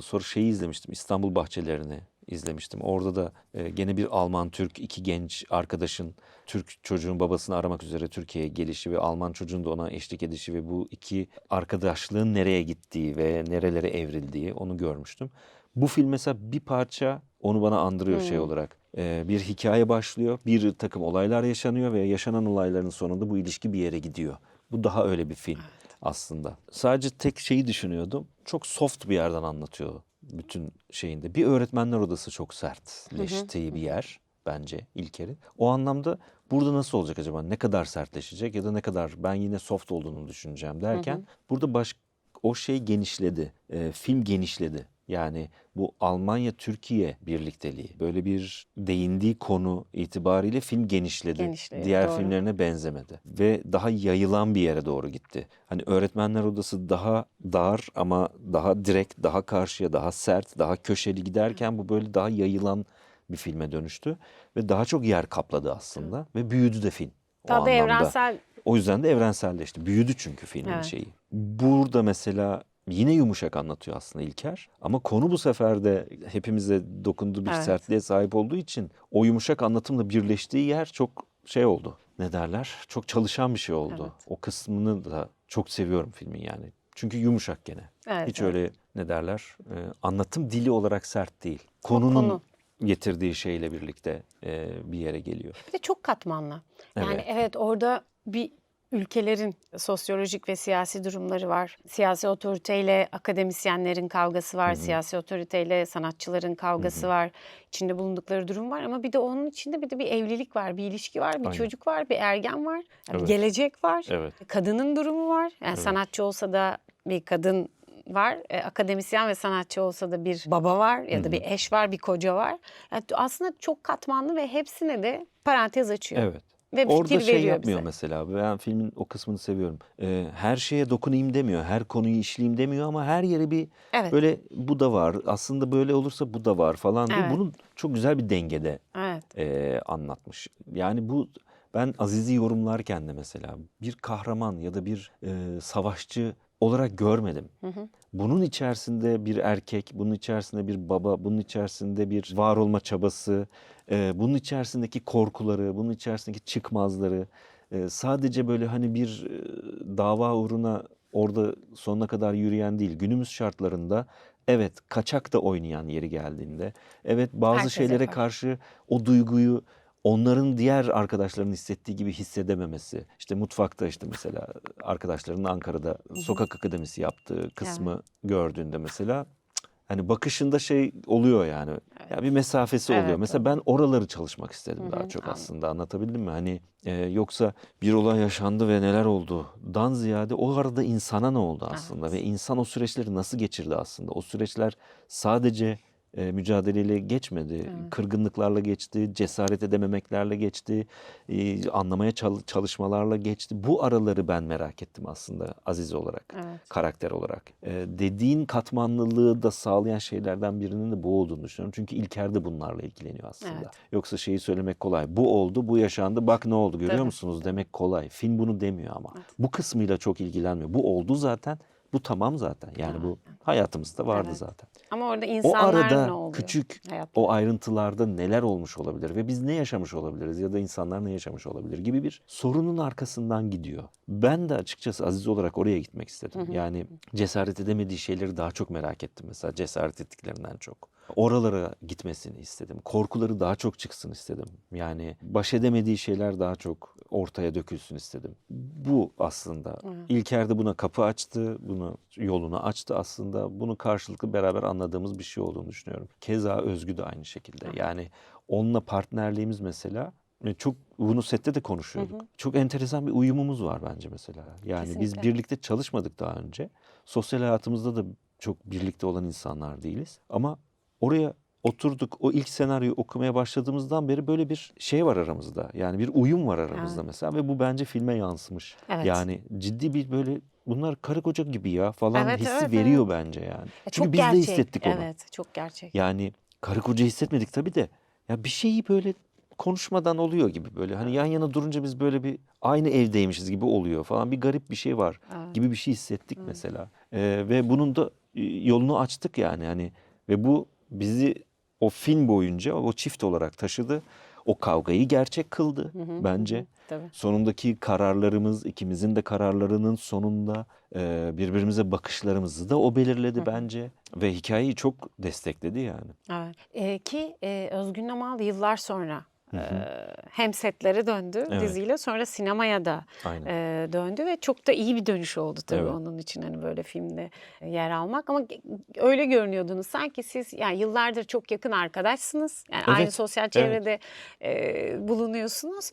[SPEAKER 1] Sonra şeyi izlemiştim, İstanbul Bahçelerini izlemiştim. Orada da gene bir Alman Türk, iki genç arkadaşın Türk çocuğun babasını aramak üzere Türkiye'ye gelişi ve Alman çocuğun da ona eşlik edişi ve bu iki arkadaşlığın nereye gittiği ve nerelere evrildiği, onu görmüştüm. Bu film mesela bir parça onu bana andırıyor şey olarak. Bir hikaye başlıyor, bir takım olaylar yaşanıyor ve yaşanan olayların sonunda bu ilişki bir yere gidiyor. Bu daha öyle bir film aslında. Sadece tek şeyi düşünüyordum. Çok soft bir yerden anlatıyor bütün şeyinde. Bir öğretmenler odası çok sertleştiği bir yer bence İlker'in. O anlamda burada nasıl olacak acaba? Ne kadar sertleşecek ya da ne kadar ben yine soft olduğunu düşüneceğim derken burada o şey genişledi. Film genişledi. Yani bu Almanya-Türkiye birlikteliği böyle bir değindiği konu itibariyle film genişledi.
[SPEAKER 3] Genişledi,
[SPEAKER 1] Diğer
[SPEAKER 3] doğru.
[SPEAKER 1] filmlerine benzemedi. Ve daha yayılan bir yere doğru gitti. Hani öğretmenler odası daha dar ama daha direkt, daha karşıya, daha sert, daha köşeli giderken bu böyle daha yayılan bir filme dönüştü. Ve daha çok yer kapladı aslında. Ve büyüdü de film. O
[SPEAKER 3] Daha da
[SPEAKER 1] anlamda.
[SPEAKER 3] evrensel.
[SPEAKER 1] O yüzden de evrenselleşti. Büyüdü çünkü filmin
[SPEAKER 3] Evet.
[SPEAKER 1] şeyi. Burada mesela yine yumuşak anlatıyor aslında İlker. Ama konu bu sefer de hepimize dokunduğu bir
[SPEAKER 3] Evet.
[SPEAKER 1] sertliğe sahip olduğu için o yumuşak anlatımla birleştiği yer çok şey oldu. Ne derler? Çok çalışan bir şey oldu.
[SPEAKER 3] Evet.
[SPEAKER 1] O kısmını da çok seviyorum filmin yani. Çünkü yumuşak gene.
[SPEAKER 3] Evet,
[SPEAKER 1] Hiç
[SPEAKER 3] evet.
[SPEAKER 1] öyle ne derler? Anlatım dili olarak sert değil. Konunun
[SPEAKER 3] konu.
[SPEAKER 1] getirdiği şeyle birlikte bir yere geliyor.
[SPEAKER 3] Bir de çok katmanlı. Yani
[SPEAKER 1] Evet.
[SPEAKER 3] evet orada bir ülkelerin sosyolojik ve siyasi durumları var. Siyasi otoriteyle akademisyenlerin kavgası var. Siyasi otoriteyle sanatçıların kavgası var. İçinde bulundukları durum var ama bir de onun içinde bir de bir evlilik var, bir ilişki var, bir
[SPEAKER 1] Aynen.
[SPEAKER 3] çocuk var, bir ergen var, bir
[SPEAKER 1] Evet.
[SPEAKER 3] gelecek var.
[SPEAKER 1] Evet.
[SPEAKER 3] Kadının durumu var. Yani sanatçı olsa da bir kadın var. Akademisyen ve sanatçı olsa da bir baba var ya da bir eş var, bir koca var. Yani aslında çok katmanlı ve hepsine de parantez açıyor.
[SPEAKER 1] Evet.
[SPEAKER 3] Ve
[SPEAKER 1] Orada
[SPEAKER 3] fikir
[SPEAKER 1] şey
[SPEAKER 3] veriyor
[SPEAKER 1] yapmıyor
[SPEAKER 3] bize.
[SPEAKER 1] mesela. Ben filmin o kısmını seviyorum. Her şeye dokunayım demiyor. Her konuyu işleyeyim demiyor ama her yere bir
[SPEAKER 3] Evet.
[SPEAKER 1] böyle bu da var. Aslında böyle olursa bu da var falan diye.
[SPEAKER 3] Evet.
[SPEAKER 1] Bunu çok güzel bir dengede
[SPEAKER 3] Evet.
[SPEAKER 1] anlatmış. Yani bu ben Aziz'i yorumlarken de mesela bir kahraman ya da bir savaşçı olarak görmedim. Bunun içerisinde bir erkek, bunun içerisinde bir baba, bunun içerisinde bir var olma çabası, bunun içerisindeki korkuları, bunun içerisindeki çıkmazları, sadece böyle hani bir dava uğruna orada sonuna kadar yürüyen değil. Günümüz şartlarında evet kaçak da oynayan yeri geldiğinde, evet bazı
[SPEAKER 3] Herkes
[SPEAKER 1] şeylere
[SPEAKER 3] yapar.
[SPEAKER 1] karşı o duyguyu onların diğer arkadaşlarının hissettiği gibi hissedememesi. İşte mutfakta işte mesela arkadaşlarının Ankara'da sokak akademisi yaptığı kısmı gördüğünde mesela hani bakışında şey oluyor yani. Ya bir mesafesi oluyor.
[SPEAKER 3] Evet,
[SPEAKER 1] Mesela ben oraları çalışmak istedim daha çok aslında. Anlatabildim mi? Hani yoksa bir olay yaşandı ve neler oldu?dan ziyade o arada insana ne oldu aslında ve insan o süreçleri nasıl geçirdi aslında? O süreçler sadece mücadeleyle geçmedi. Kırgınlıklarla geçti, cesaret edememeklerle geçti, anlamaya çalışmalarla geçti. Bu araları ben merak ettim aslında Aziz olarak, karakter olarak. Dediğin katmanlılığı da sağlayan şeylerden birinin de bu olduğunu düşünüyorum. Çünkü İlker de bunlarla ilgileniyor aslında.
[SPEAKER 3] Evet.
[SPEAKER 1] Yoksa şeyi söylemek kolay. Bu oldu, bu yaşandı, bak ne oldu görüyor
[SPEAKER 3] Tabii.
[SPEAKER 1] musunuz demek kolay. Film bunu demiyor ama. Bu kısmıyla çok ilgilenmiyor. Bu oldu zaten. Bu tamam zaten. Yani bu hayatımızda vardı
[SPEAKER 3] Evet.
[SPEAKER 1] zaten.
[SPEAKER 3] Ama orada
[SPEAKER 1] O
[SPEAKER 3] insanlar ne
[SPEAKER 1] arada
[SPEAKER 3] oluyor?
[SPEAKER 1] küçük
[SPEAKER 3] hayatta?
[SPEAKER 1] o ayrıntılarda neler olmuş olabilir ve biz ne yaşamış olabiliriz ya da insanlar ne yaşamış olabilir gibi bir sorunun arkasından gidiyor. Ben de açıkçası Aziz olarak oraya gitmek istedim. Yani cesaret edemediği şeyleri daha çok merak ettim mesela cesaret ettiklerinden çok. Oralara gitmesini istedim. Korkuları daha çok çıksın istedim. Yani baş edemediği şeyler daha çok ortaya dökülsün istedim. Bu aslında. İlker de buna kapı açtı, bunu yolunu açtı aslında. Bunu karşılıklı beraber anladığımız bir şey olduğunu düşünüyorum. Keza Özgü de aynı şekilde. Yani onunla partnerliğimiz mesela çok bunu sette de konuşuyorduk. Çok enteresan bir uyumumuz var bence mesela. Yani biz
[SPEAKER 3] Kesinlikle.
[SPEAKER 1] birlikte çalışmadık daha önce. Sosyal hayatımızda da çok birlikte olan insanlar değiliz. Ama oraya oturduk. O ilk senaryoyu okumaya başladığımızdan beri böyle bir şey var aramızda. Yani bir uyum var aramızda mesela ve bu bence filme yansımış.
[SPEAKER 3] Evet.
[SPEAKER 1] Yani ciddi bir böyle bunlar karı koca gibi ya falan
[SPEAKER 3] Evet,
[SPEAKER 1] hissi
[SPEAKER 3] evet,
[SPEAKER 1] veriyor
[SPEAKER 3] evet.
[SPEAKER 1] bence yani.
[SPEAKER 3] Çok
[SPEAKER 1] Çünkü biz de
[SPEAKER 3] gerçek.
[SPEAKER 1] hissettik onu.
[SPEAKER 3] Evet, çok gerçek.
[SPEAKER 1] Yani karı koca hissetmedik tabii de ya bir şeyi böyle konuşmadan oluyor gibi böyle. Hani yan yana durunca biz böyle bir aynı evdeymişiz gibi oluyor falan. Bir garip bir şey var gibi bir şey hissettik mesela. Ve bunun da yolunu açtık yani hani ve bu bizi o film boyunca o çift olarak taşıdı. o kavgayı gerçek kıldı bence.
[SPEAKER 3] Tabii.
[SPEAKER 1] Sonundaki kararlarımız, ikimizin de kararlarının sonunda birbirimize bakışlarımızı da o belirledi bence. Ve hikayeyi çok destekledi yani.
[SPEAKER 3] Evet. Ki Özgün Namal yıllar sonra hem setlere döndü
[SPEAKER 1] Evet.
[SPEAKER 3] diziyle, sonra sinemaya da
[SPEAKER 1] Aynen.
[SPEAKER 3] döndü ve çok da iyi bir dönüş oldu tabii
[SPEAKER 1] Evet.
[SPEAKER 3] onun için, hani böyle filmde yer almak. Ama öyle görünüyordunuz sanki siz yani yıllardır çok yakın arkadaşsınız. Yani aynı
[SPEAKER 1] Evet,
[SPEAKER 3] sosyal çevrede bulunuyorsunuz.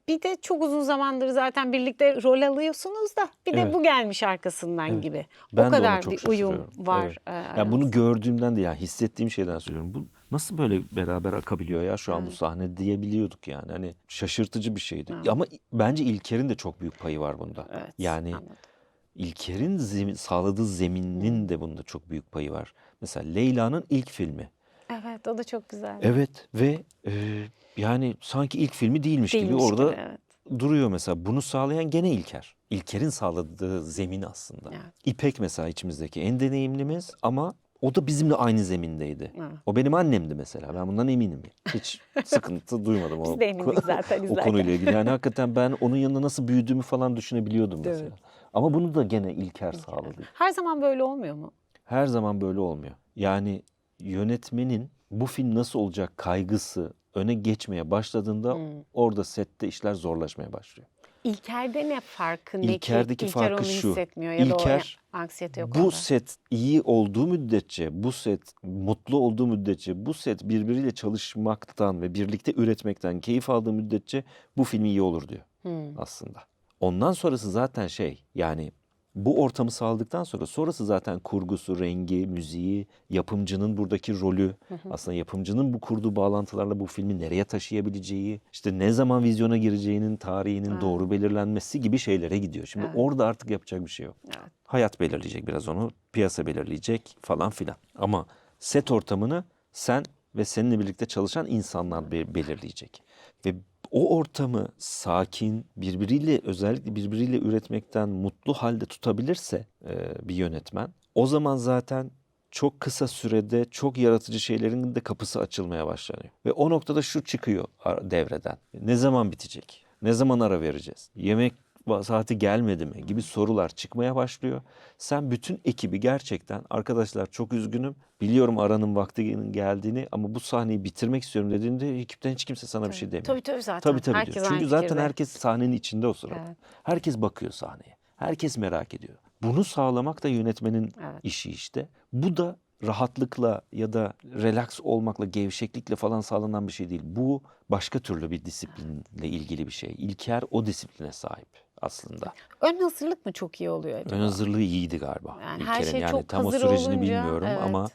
[SPEAKER 3] Bir de çok uzun zamandır zaten birlikte rol alıyorsunuz da bir de
[SPEAKER 1] Evet.
[SPEAKER 3] bu gelmiş arkasından
[SPEAKER 1] Evet.
[SPEAKER 3] gibi.
[SPEAKER 1] Ben
[SPEAKER 3] O
[SPEAKER 1] de ona
[SPEAKER 3] kadar
[SPEAKER 1] çok
[SPEAKER 3] bir uyum
[SPEAKER 1] şaşırıyorum.
[SPEAKER 3] var.
[SPEAKER 1] Evet. Ya bunu gördüğümden de yani hissettiğim şeyden söylüyorum. Bu nasıl böyle beraber akabiliyor ya şu an bu sahne diyebiliyorduk yani. Hani şaşırtıcı bir şeydi.
[SPEAKER 3] Evet.
[SPEAKER 1] Ama bence İlker'in de çok büyük payı var bunda.
[SPEAKER 3] Evet,
[SPEAKER 1] Yani
[SPEAKER 3] anladım.
[SPEAKER 1] İlker'in sağladığı zeminin de bunda çok büyük payı var. Mesela Leyla'nın ilk filmi.
[SPEAKER 3] Evet, o da çok güzel.
[SPEAKER 1] Evet ve yani sanki ilk filmi değilmiş gibi
[SPEAKER 3] Değilmiş
[SPEAKER 1] orada
[SPEAKER 3] gibi, evet.
[SPEAKER 1] duruyor mesela. Bunu sağlayan gene İlker. İlker'in sağladığı zemin aslında.
[SPEAKER 3] Evet.
[SPEAKER 1] İpek mesela içimizdeki en deneyimlimiz ama o da bizimle aynı zemindeydi.
[SPEAKER 3] Evet.
[SPEAKER 1] O benim annemdi mesela. Ben bundan eminim. Hiç sıkıntı duymadım
[SPEAKER 3] Biz
[SPEAKER 1] o,
[SPEAKER 3] de emindik zaten
[SPEAKER 1] o
[SPEAKER 3] izlerken.
[SPEAKER 1] konuyla ilgili. Yani hakikaten ben onun yanında nasıl büyüdüğümü falan düşünebiliyordum
[SPEAKER 3] Değil
[SPEAKER 1] mesela.
[SPEAKER 3] mi?
[SPEAKER 1] Ama bunu da gene İlker sağladı.
[SPEAKER 3] Her zaman böyle olmuyor mu?
[SPEAKER 1] Her zaman böyle olmuyor. Yani yönetmenin bu film nasıl olacak kaygısı öne geçmeye başladığında orada sette işler zorlaşmaya başlıyor.
[SPEAKER 3] İlker'de ne farkı, ne ki
[SPEAKER 1] İlker'deki
[SPEAKER 3] İlker
[SPEAKER 1] farkı
[SPEAKER 3] onu
[SPEAKER 1] şu.
[SPEAKER 3] hissetmiyor ya da
[SPEAKER 1] İlker
[SPEAKER 3] o anksiyete yok
[SPEAKER 1] bu
[SPEAKER 3] onda.
[SPEAKER 1] set iyi olduğu müddetçe, bu set mutlu olduğu müddetçe, bu set birbiriyle çalışmaktan ve birlikte üretmekten keyif aldığı müddetçe bu film iyi olur diyor aslında. Ondan sonrası zaten yani bu ortamı sağladıktan sonra sonrası zaten kurgusu, rengi, müziği, yapımcının buradaki rolü, aslında yapımcının bu kurduğu bağlantılarla bu filmi nereye taşıyabileceği, işte ne zaman vizyona gireceğinin tarihinin doğru belirlenmesi gibi şeylere gidiyor. Şimdi orada artık yapacak bir şey yok.
[SPEAKER 3] Evet.
[SPEAKER 1] Hayat belirleyecek biraz onu, piyasa belirleyecek falan filan. Ama set ortamını sen ve seninle birlikte çalışan insanlar belirleyecek. Ve o ortamı sakin, özellikle birbiriyle üretmekten mutlu halde tutabilirse bir yönetmen, o zaman zaten çok kısa sürede çok yaratıcı şeylerin de kapısı açılmaya başlanıyor. Ve o noktada şu çıkıyor devreden. Ne zaman bitecek? Ne zaman ara vereceğiz? Yemek saati gelmedi mi gibi sorular çıkmaya başlıyor. Sen bütün ekibi gerçekten arkadaşlar çok üzgünüm. Biliyorum aranın vaktinin geldiğini ama bu sahneyi bitirmek istiyorum dediğinde ekipten hiç kimse sana bir şey demiyor.
[SPEAKER 3] Tabii zaten.
[SPEAKER 1] Tabii
[SPEAKER 3] Herkes
[SPEAKER 1] diyor.
[SPEAKER 3] aynı
[SPEAKER 1] Çünkü zaten
[SPEAKER 3] fikirde.
[SPEAKER 1] herkes sahnenin içinde o sırada.
[SPEAKER 3] Evet.
[SPEAKER 1] Herkes bakıyor sahneye. Herkes merak ediyor. Bunu sağlamak da yönetmenin
[SPEAKER 3] Evet.
[SPEAKER 1] işi işte. Bu da rahatlıkla ya da relax olmakla, gevşeklikle falan sağlanan bir şey değil. Bu başka türlü bir disiplinle ilgili bir şey. İlker o disipline sahip aslında.
[SPEAKER 3] Ön hazırlık mı çok iyi oluyor acaba?
[SPEAKER 1] Ön hazırlığı iyiydi galiba.
[SPEAKER 3] Yani her
[SPEAKER 1] İlker'in.
[SPEAKER 3] şey
[SPEAKER 1] Yani
[SPEAKER 3] çok
[SPEAKER 1] tam o
[SPEAKER 3] hazır
[SPEAKER 1] sürecini
[SPEAKER 3] olunca,
[SPEAKER 1] bilmiyorum
[SPEAKER 3] evet.
[SPEAKER 1] ama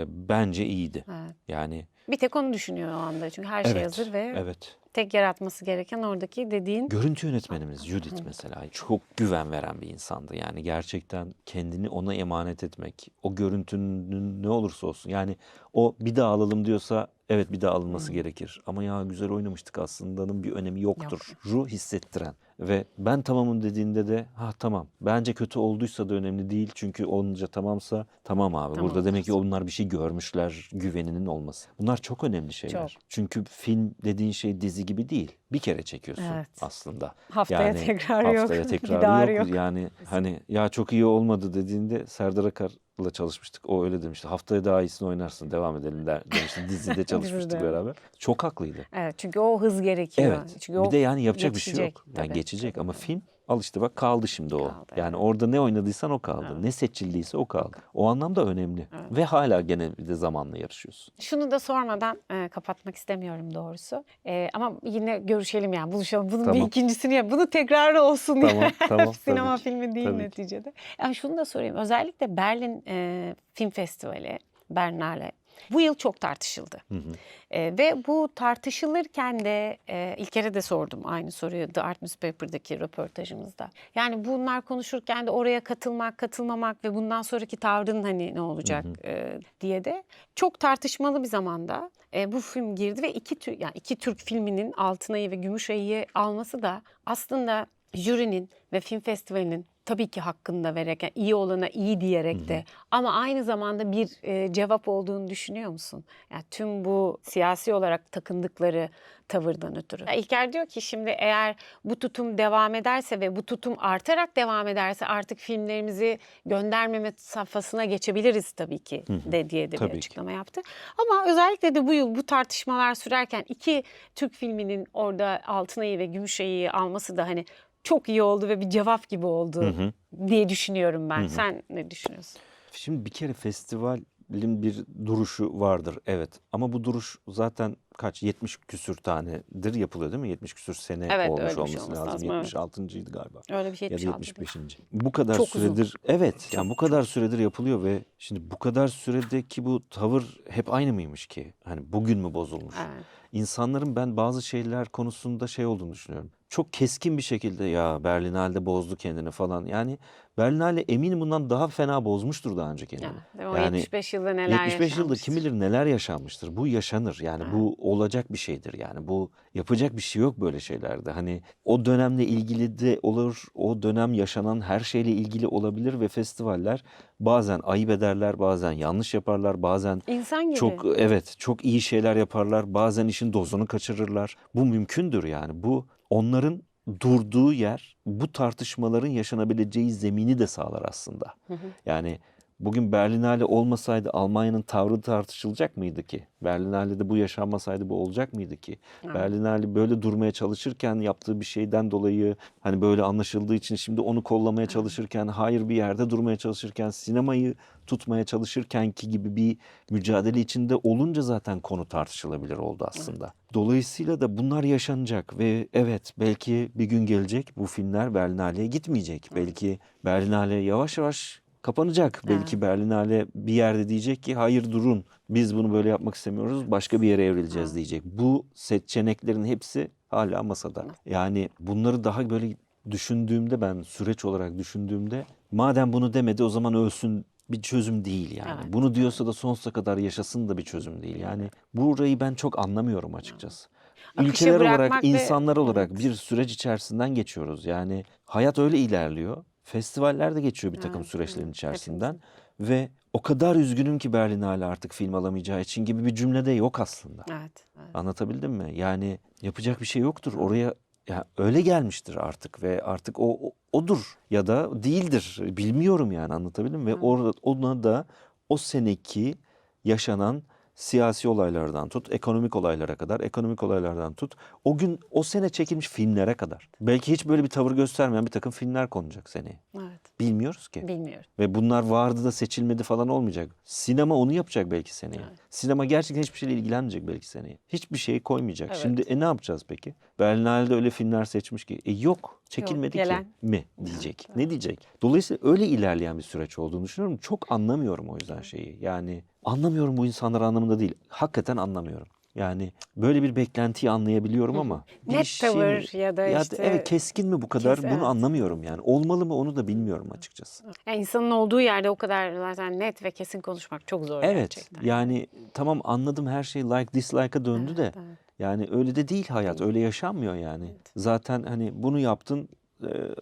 [SPEAKER 1] bence iyiydi.
[SPEAKER 3] Evet.
[SPEAKER 1] Yani
[SPEAKER 3] Bir tek onu düşünüyor o anda çünkü her şey hazır ve
[SPEAKER 1] evet.
[SPEAKER 3] tek yaratması gereken oradaki dediğin.
[SPEAKER 1] Görüntü yönetmenimiz Judith mesela çok güven veren bir insandı. Yani gerçekten kendini ona emanet etmek, o görüntünün ne olursa olsun. Yani o bir daha alalım diyorsa evet bir daha alınması gerekir. Ama ya güzel oynamıştık aslında'nın bir önemi yoktur. Ruh hissettiren. Ve ben tamamım dediğinde de tamam. Bence kötü olduysa da önemli değil. Çünkü olunca tamamsa tamam abi.
[SPEAKER 3] Tamam
[SPEAKER 1] Burada demek ki
[SPEAKER 3] diyorsun.
[SPEAKER 1] onlar bir şey görmüşler güveninin olması. Bunlar çok önemli şeyler.
[SPEAKER 3] Çok.
[SPEAKER 1] Çünkü film dediğin şey dizi gibi değil. Bir kere çekiyorsun
[SPEAKER 3] Evet.
[SPEAKER 1] aslında.
[SPEAKER 3] Haftaya tekrarı yok.
[SPEAKER 1] Haftaya tekrarı
[SPEAKER 3] Gidarı
[SPEAKER 1] yok.
[SPEAKER 3] yok.
[SPEAKER 1] Yani hani ya çok iyi olmadı dediğinde Serdar Akar'la çalışmıştık. O öyle demişti. Haftaya daha iyisini oynarsın. Devam edelim demişti. Dizide çalışmıştık
[SPEAKER 3] Dizide.
[SPEAKER 1] beraber. Çok haklıydı.
[SPEAKER 3] Evet, çünkü o hız gerekiyor.
[SPEAKER 1] Evet.
[SPEAKER 3] Çünkü
[SPEAKER 1] Bir de yani yapacak bir şey
[SPEAKER 3] geçecek.
[SPEAKER 1] yok. Yani
[SPEAKER 3] Tabii,
[SPEAKER 1] geçecek
[SPEAKER 3] tabii.
[SPEAKER 1] ama film al işte bak kaldı şimdi o.
[SPEAKER 3] Kaldı,
[SPEAKER 1] Yani orada ne oynadıysan o kaldı. Ne seçildiyse o kaldı. O anlamda önemli. Ve hala gene bir de zamanla yarışıyorsun.
[SPEAKER 3] Şunu da sormadan kapatmak istemiyorum doğrusu. Ama yine görüşelim yani buluşalım. Bunun bir
[SPEAKER 1] Tamam.
[SPEAKER 3] ikincisini yap. Bunu tekrarı olsun diye.
[SPEAKER 1] Tamam.
[SPEAKER 3] Sinema
[SPEAKER 1] tabii ki.
[SPEAKER 3] filmi değil
[SPEAKER 1] Tabii ki.
[SPEAKER 3] neticede. Yani şunu da sorayım. Özellikle Berlin Film Festivali, Berlinale bu yıl çok tartışıldı. Ve bu tartışılırken de İlker'e de sordum aynı soruyu The Art Newspaper'daki röportajımızda. Yani bunlar konuşurken de oraya katılmak, katılmamak ve bundan sonraki tavrın hani ne olacak diye de çok tartışmalı bir zamanda bu film girdi ve iki Türk filminin Altın Ayı ve Gümüş Ayı'yı alması da aslında jürinin ve film festivalinin tabii ki hakkını da vererek, yani iyi olana iyi diyerek de, ama aynı zamanda bir cevap olduğunu düşünüyor musun? Yani tüm bu siyasi olarak takındıkları tavırdan ötürü. Ya İlker diyor ki şimdi eğer bu tutum devam ederse ve bu tutum artarak devam ederse artık filmlerimizi göndermeme safhasına geçebiliriz tabii ki diye de bir
[SPEAKER 1] Tabii ki.
[SPEAKER 3] açıklama yaptı. Ama özellikle de bu yıl bu tartışmalar sürerken iki Türk filminin orada Altın Ayı ve Gümüş Ayı'yı alması da hani çok iyi oldu ve bir cevap gibi oldu diye düşünüyorum ben. Sen ne düşünüyorsun?
[SPEAKER 1] Şimdi bir kere festivalin bir duruşu vardır, evet. Ama bu duruş zaten 70 küsür tanedir yapılıyor değil mi? 70 küsür sene
[SPEAKER 3] Evet,
[SPEAKER 1] olmuş
[SPEAKER 3] öyle bir şey
[SPEAKER 1] olması
[SPEAKER 3] olması
[SPEAKER 1] lazım.
[SPEAKER 3] lazım, evet.
[SPEAKER 1] 76.'ydı galiba.
[SPEAKER 3] Öyle bir şey
[SPEAKER 1] Ya da
[SPEAKER 3] 76 değil.
[SPEAKER 1] 75. Bu kadar
[SPEAKER 3] Çok uzun.
[SPEAKER 1] süredir, evet, yani bu kadar süredir yapılıyor ve şimdi bu kadar süredeki bu tavır hep aynı mıymış ki? Hani bugün mü bozulmuş?
[SPEAKER 3] Evet.
[SPEAKER 1] İnsanların ben bazı şeyler konusunda şey olduğunu düşünüyorum. Çok keskin bir şekilde ya Berlinale'de bozdu kendini falan. Yani Berlinale eminim bundan daha fena bozmuştur daha önce kendini.
[SPEAKER 3] Ya, değil mi? O 75 yılda neler
[SPEAKER 1] 75 yılda kim
[SPEAKER 3] yaşanmıştır.
[SPEAKER 1] bilir neler yaşanmıştır. Bu yaşanır. Yani bu olacak bir şeydir. Yani bu yapacak bir şey yok böyle şeylerde. Hani o dönemle ilgili de olur. O dönem yaşanan her şeyle ilgili olabilir ve festivaller bazen ayıp ederler, bazen yanlış yaparlar, bazen
[SPEAKER 3] İnsan gibi.
[SPEAKER 1] çok iyi şeyler yaparlar. Bazen işin dozunu kaçırırlar. Bu mümkündür yani. Bu onların durduğu yer bu tartışmaların yaşanabileceği zemini de sağlar aslında. Yani bugün Berlinale olmasaydı Almanya'nın tavrı tartışılacak mıydı ki? Berlinale'de bu yaşanmasaydı bu olacak mıydı ki? Berlinale böyle durmaya çalışırken yaptığı bir şeyden dolayı hani böyle anlaşıldığı için şimdi onu kollamaya çalışırken, hayır bir yerde durmaya çalışırken, sinemayı tutmaya çalışırken ki gibi bir mücadele içinde olunca zaten konu tartışılabilir oldu aslında. Dolayısıyla da bunlar yaşanacak ve evet belki bir gün gelecek bu filmler Berlinale'ye gitmeyecek. Belki Berlinale yavaş yavaş kapanacak. Belki Berlinale bir yerde diyecek ki hayır durun biz bunu böyle yapmak istemiyoruz başka bir yere evrileceğiz diyecek. Bu seçeneklerin hepsi hala masada. Yani bunları daha böyle düşündüğümde ben süreç olarak düşündüğümde madem bunu demedi o zaman ölsün bir çözüm değil yani.
[SPEAKER 3] Evet,
[SPEAKER 1] Bunu diyorsa da sonsuza kadar yaşasın da bir çözüm değil. Yani burayı ben çok anlamıyorum açıkçası.
[SPEAKER 3] Akışa
[SPEAKER 1] Ülkeler olarak,
[SPEAKER 3] bırakmak ve
[SPEAKER 1] insanlar olarak bir süreç içerisinden geçiyoruz. Yani hayat öyle ilerliyor. Festivaller de geçiyor bir takım süreçlerin içerisinden. Ve o kadar üzgünüm ki Berlinale artık film alamayacağı için gibi bir cümlede yok aslında.
[SPEAKER 3] Evet.
[SPEAKER 1] Anlatabildim mi? Yani yapacak bir şey yoktur. Oraya ya öyle gelmiştir artık ve artık odur ya da değildir. Bilmiyorum yani anlatabildim mi? Ve ona da o seneki yaşanan siyasi olaylardan tut, ekonomik olaylara kadar, ekonomik olaylardan tut, o gün o sene çekilmiş filmlere kadar. Belki hiç böyle bir tavır göstermeyen bir takım filmler konacak seneye.
[SPEAKER 3] Evet.
[SPEAKER 1] Bilmiyoruz ki.
[SPEAKER 3] Bilmiyorum.
[SPEAKER 1] Ve bunlar vardı da seçilmedi falan olmayacak. Sinema onu yapacak belki seneye. Sinema gerçekten hiçbir şeyle ilgilenmeyecek belki seneye. Hiçbir şey koymayacak.
[SPEAKER 3] Evet.
[SPEAKER 1] Şimdi ne yapacağız peki? Berlinale'de öyle filmler seçmiş ki. Yok çekilmedi
[SPEAKER 3] gelen.
[SPEAKER 1] ki mi diyecek. Ne diyecek? Dolayısıyla öyle ilerleyen bir süreç olduğunu düşünüyorum. Çok anlamıyorum o yüzden şeyi. Yani anlamıyorum bu insanlar anlamında değil. Hakikaten anlamıyorum. Yani böyle bir beklentiyi anlayabiliyorum ama bir
[SPEAKER 3] Net
[SPEAKER 1] şey
[SPEAKER 3] tavır ya da işte
[SPEAKER 1] evet keskin mi bu kadar
[SPEAKER 3] evet.
[SPEAKER 1] bunu anlamıyorum yani. Olmalı mı onu da bilmiyorum açıkçası.
[SPEAKER 3] Yani insanın olduğu yerde o kadar zaten net ve kesin konuşmak çok zor
[SPEAKER 1] Evet
[SPEAKER 3] gerçekten.
[SPEAKER 1] yani tamam anladım her şey like dislike'a döndü de yani öyle de değil hayat öyle yaşanmıyor yani. Zaten hani bunu yaptın